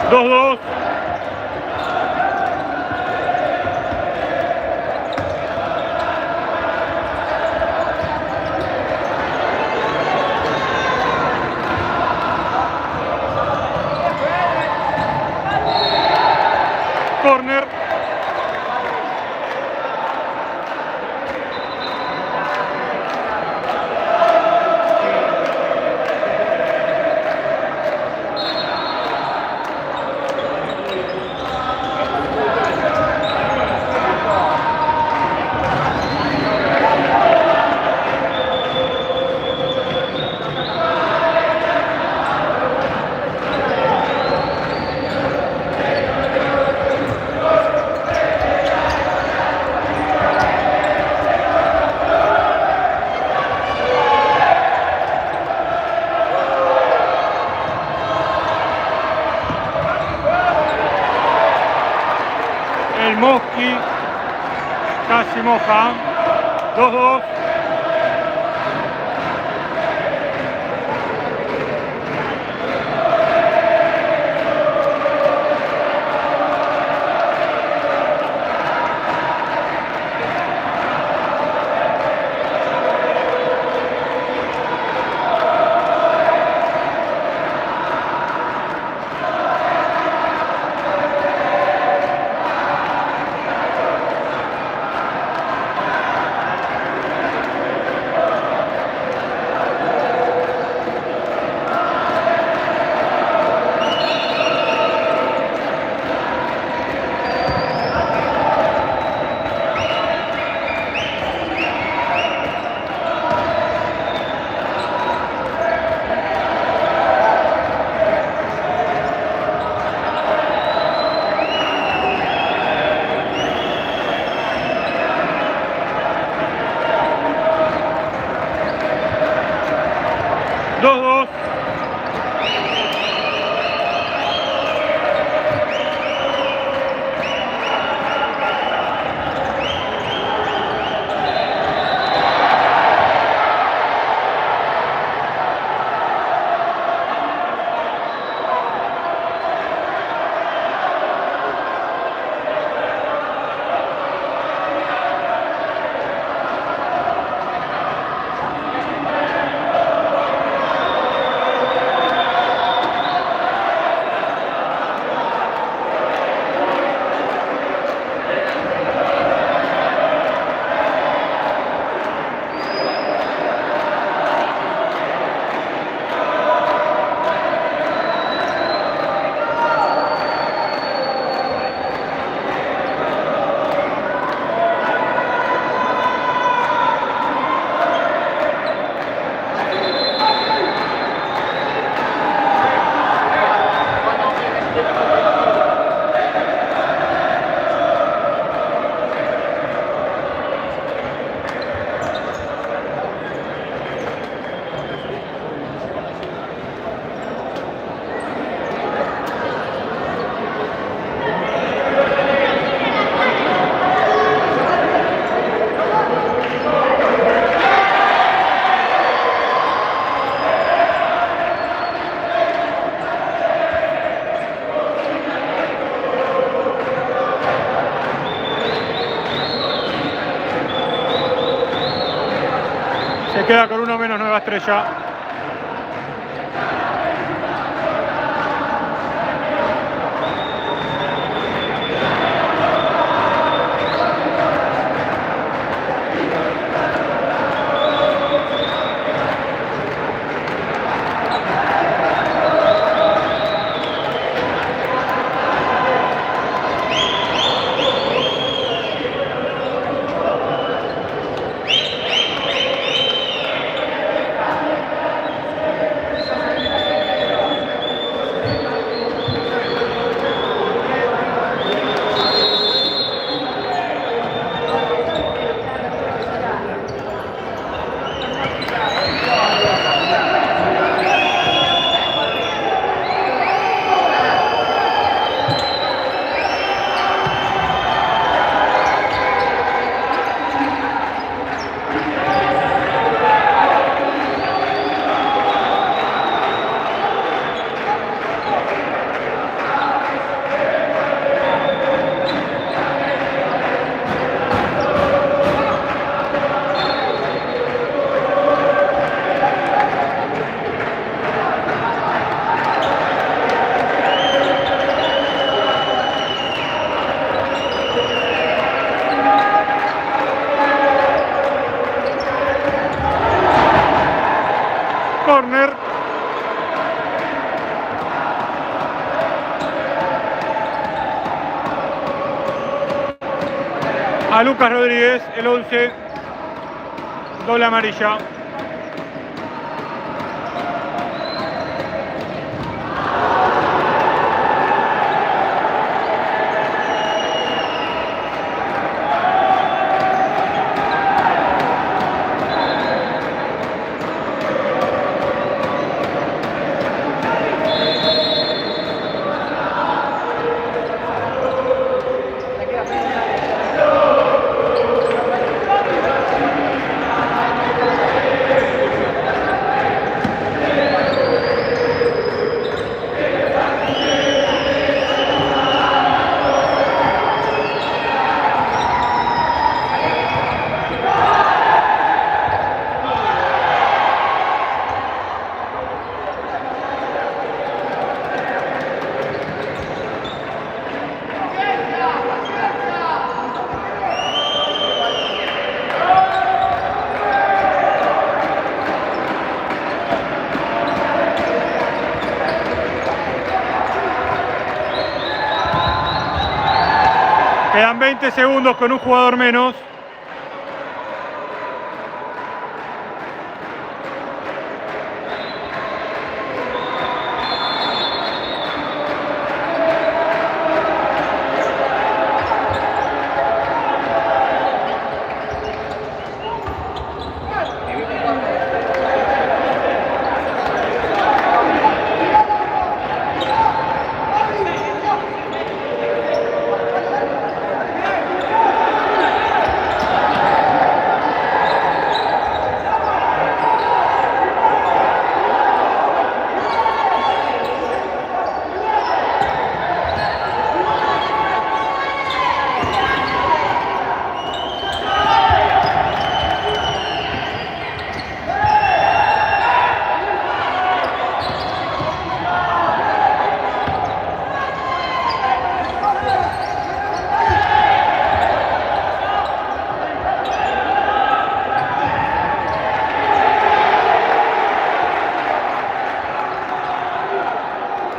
2-2. Corner. El Moschi casi moja. 2-2. Se queda con 1 menos Nueva Estrella. a Lucas Rodríguez, el 11, doble amarilla. Quedan 20 segundos con un jugador menos.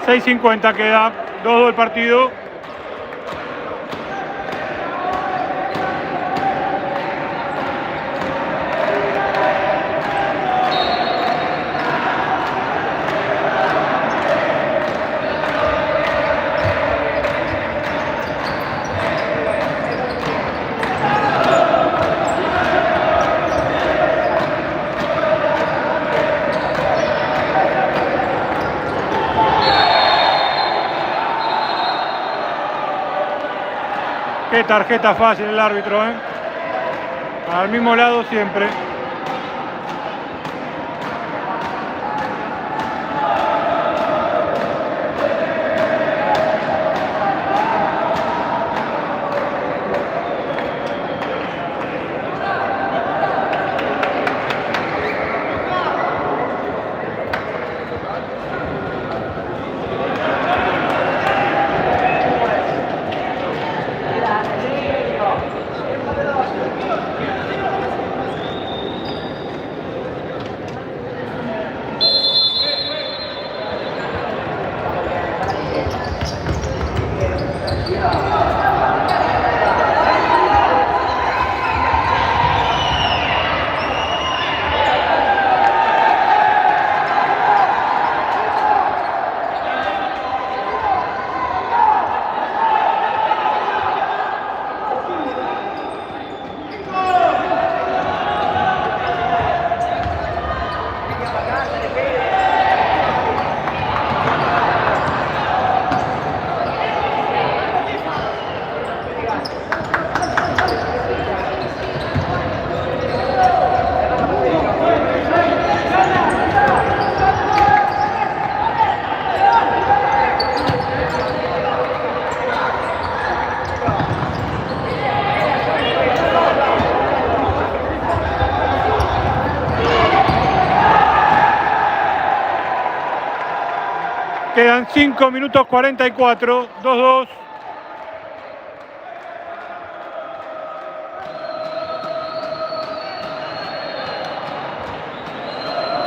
$6.50 queda, 2-2 el partido. Qué tarjeta fácil el árbitro, ¿eh? Al mismo lado siempre. Quedan 5 minutos 44, 2-2.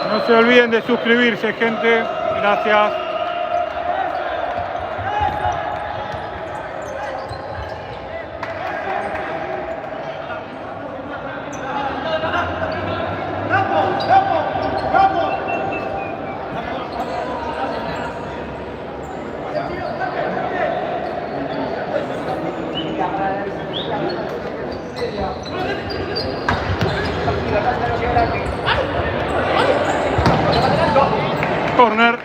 No se olviden de suscribirse, gente. Gracias. Corner.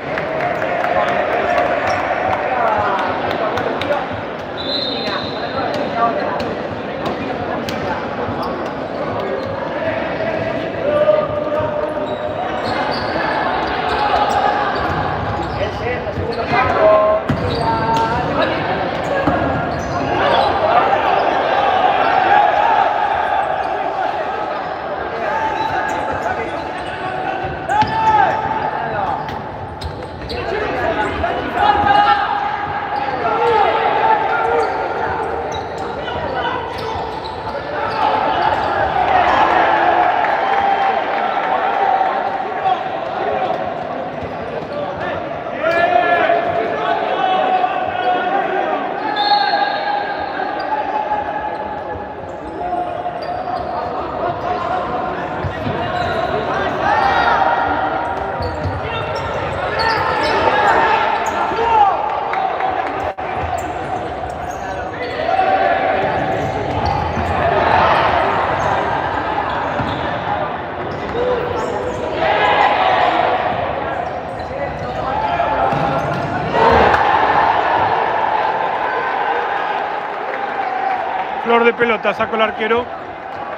Flor de pelota, sacó el arquero,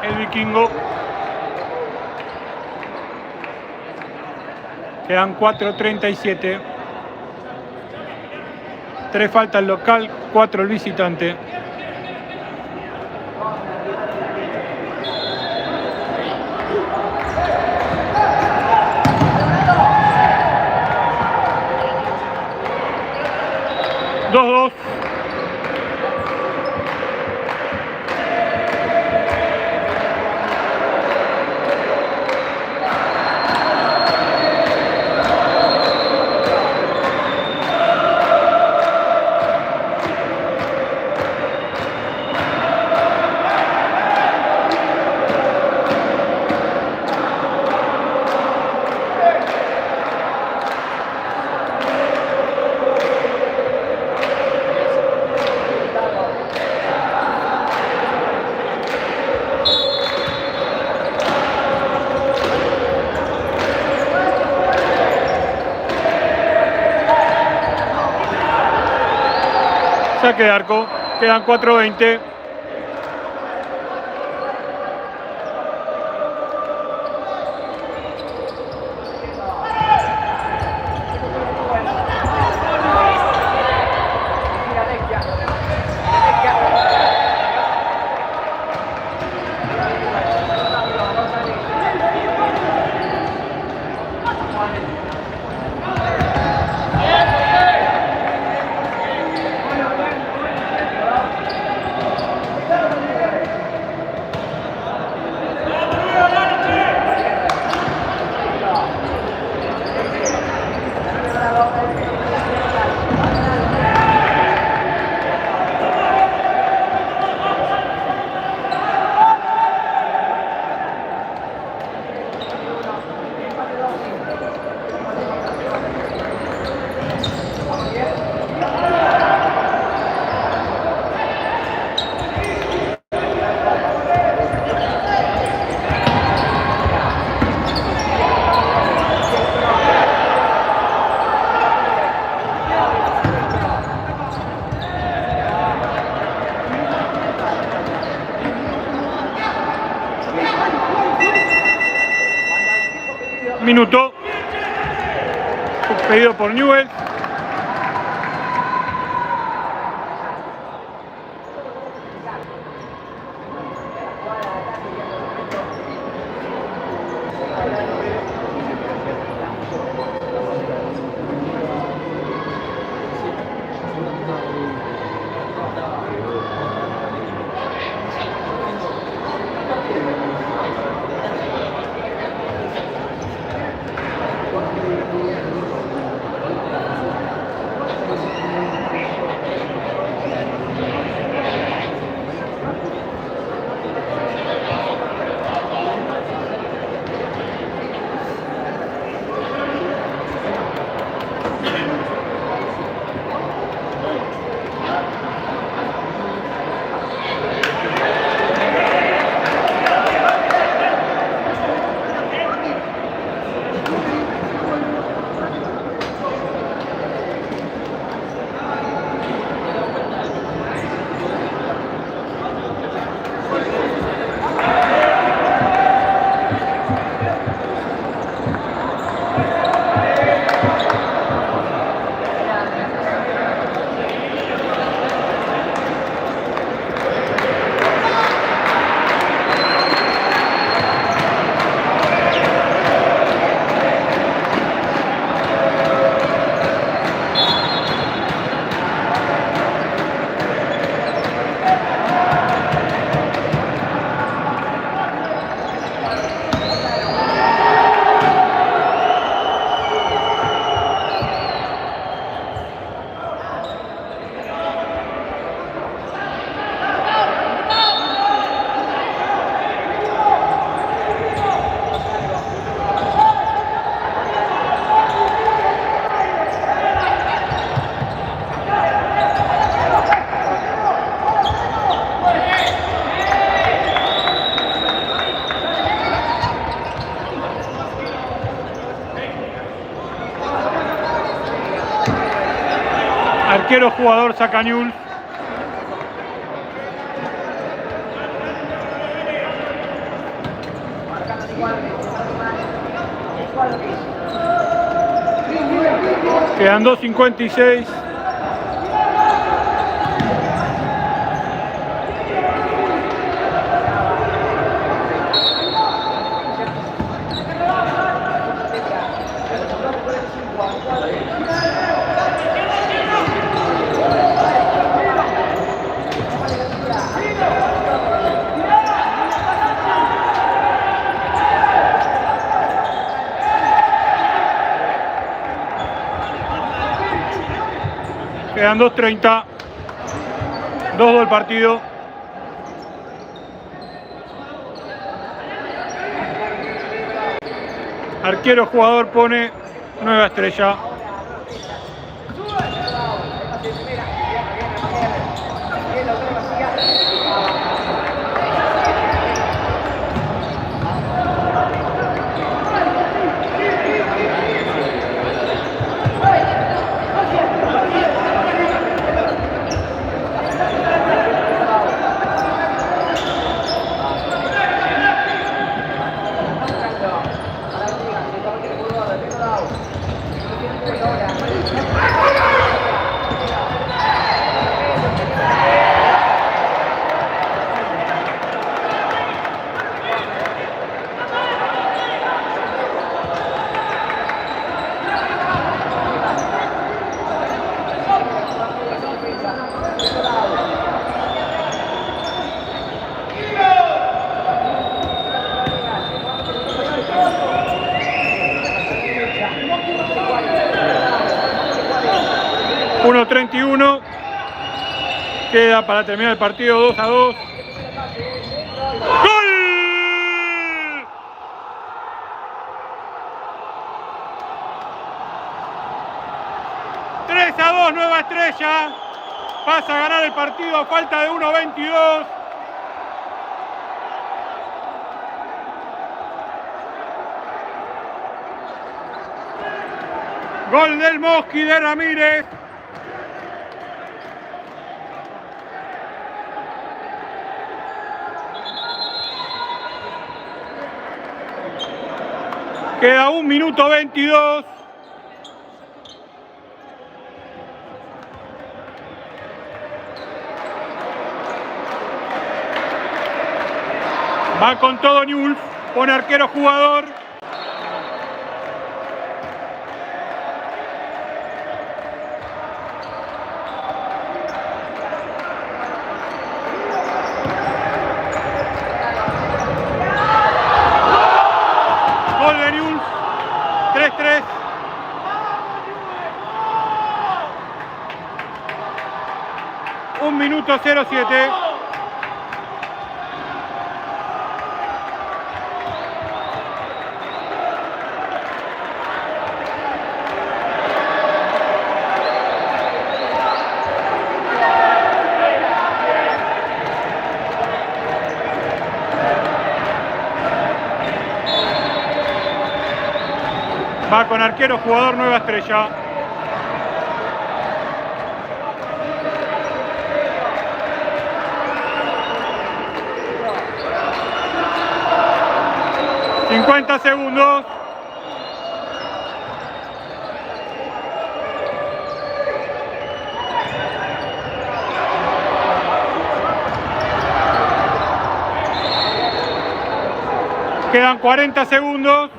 el vikingo. Quedan 4:37. 3 falta el local, 4 el visitante. Dos. Saque de arco, quedan 4:20. Minuto. Pedido por Newell. Arquero jugador saca Newell's. Quedan 2:56. Quedan 2:30. 2-2 el partido. Arquero jugador pone nueva estrella. ...1:31... queda para terminar el partido 2-2. ¡Gol! ¡3-2, nueva estrella! Pasa a ganar el partido a falta de 1:22. Gol del Mosqui de Ramírez. Queda 1:22. Va con todo Newell's. Pone arquero jugador. Gol de Newell's. 3-3. Un minuto 07. Va con arquero jugador nueva estrella. ...50 segundos... Quedan 40 segundos...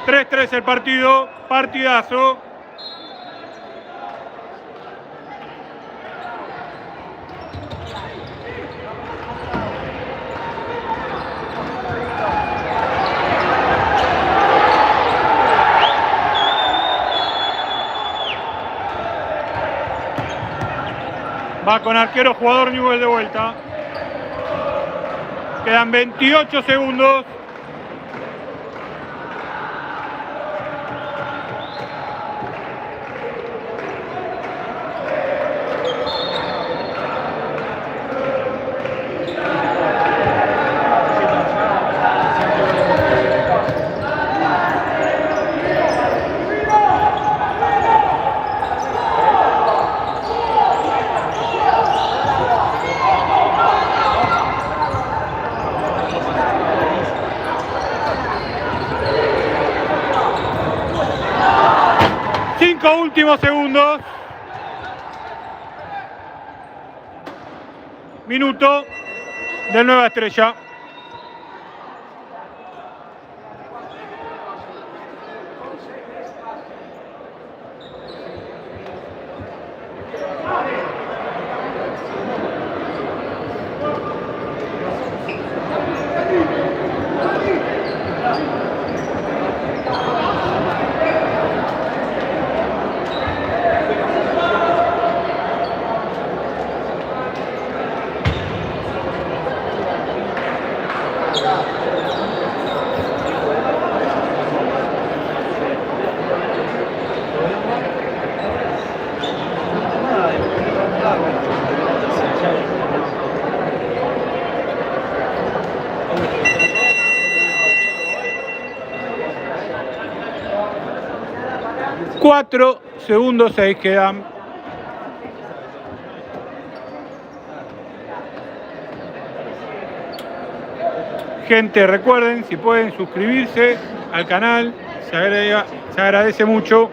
3-3 el partido, partidazo. Va con arquero jugador Newell de vuelta. Quedan 28 segundos. 5 últimos segundos. Minuto de Nueva Estrella. Cuatro segundos 6 quedan. Gente, recuerden, si pueden suscribirse al canal, se agradece mucho.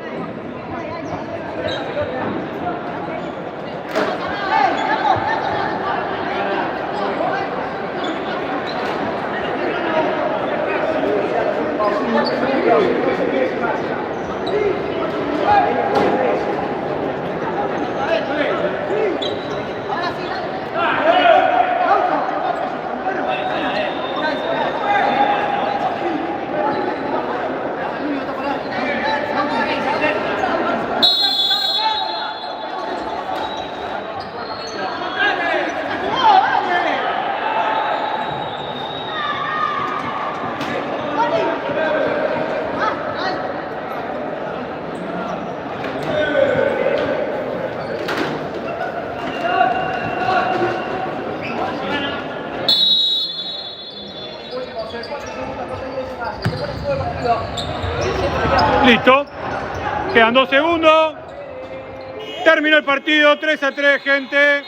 Listo. Quedan 2 segundos. Terminó el partido. 3-3, gente.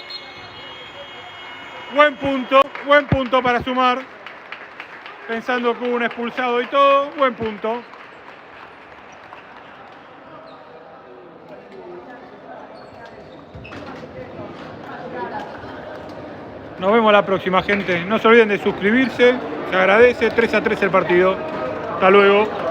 Buen punto para sumar. Pensando que hubo un expulsado y todo. Buen punto. Nos vemos la próxima, gente. No se olviden de suscribirse. Se agradece. 3-3 el partido. Hasta luego.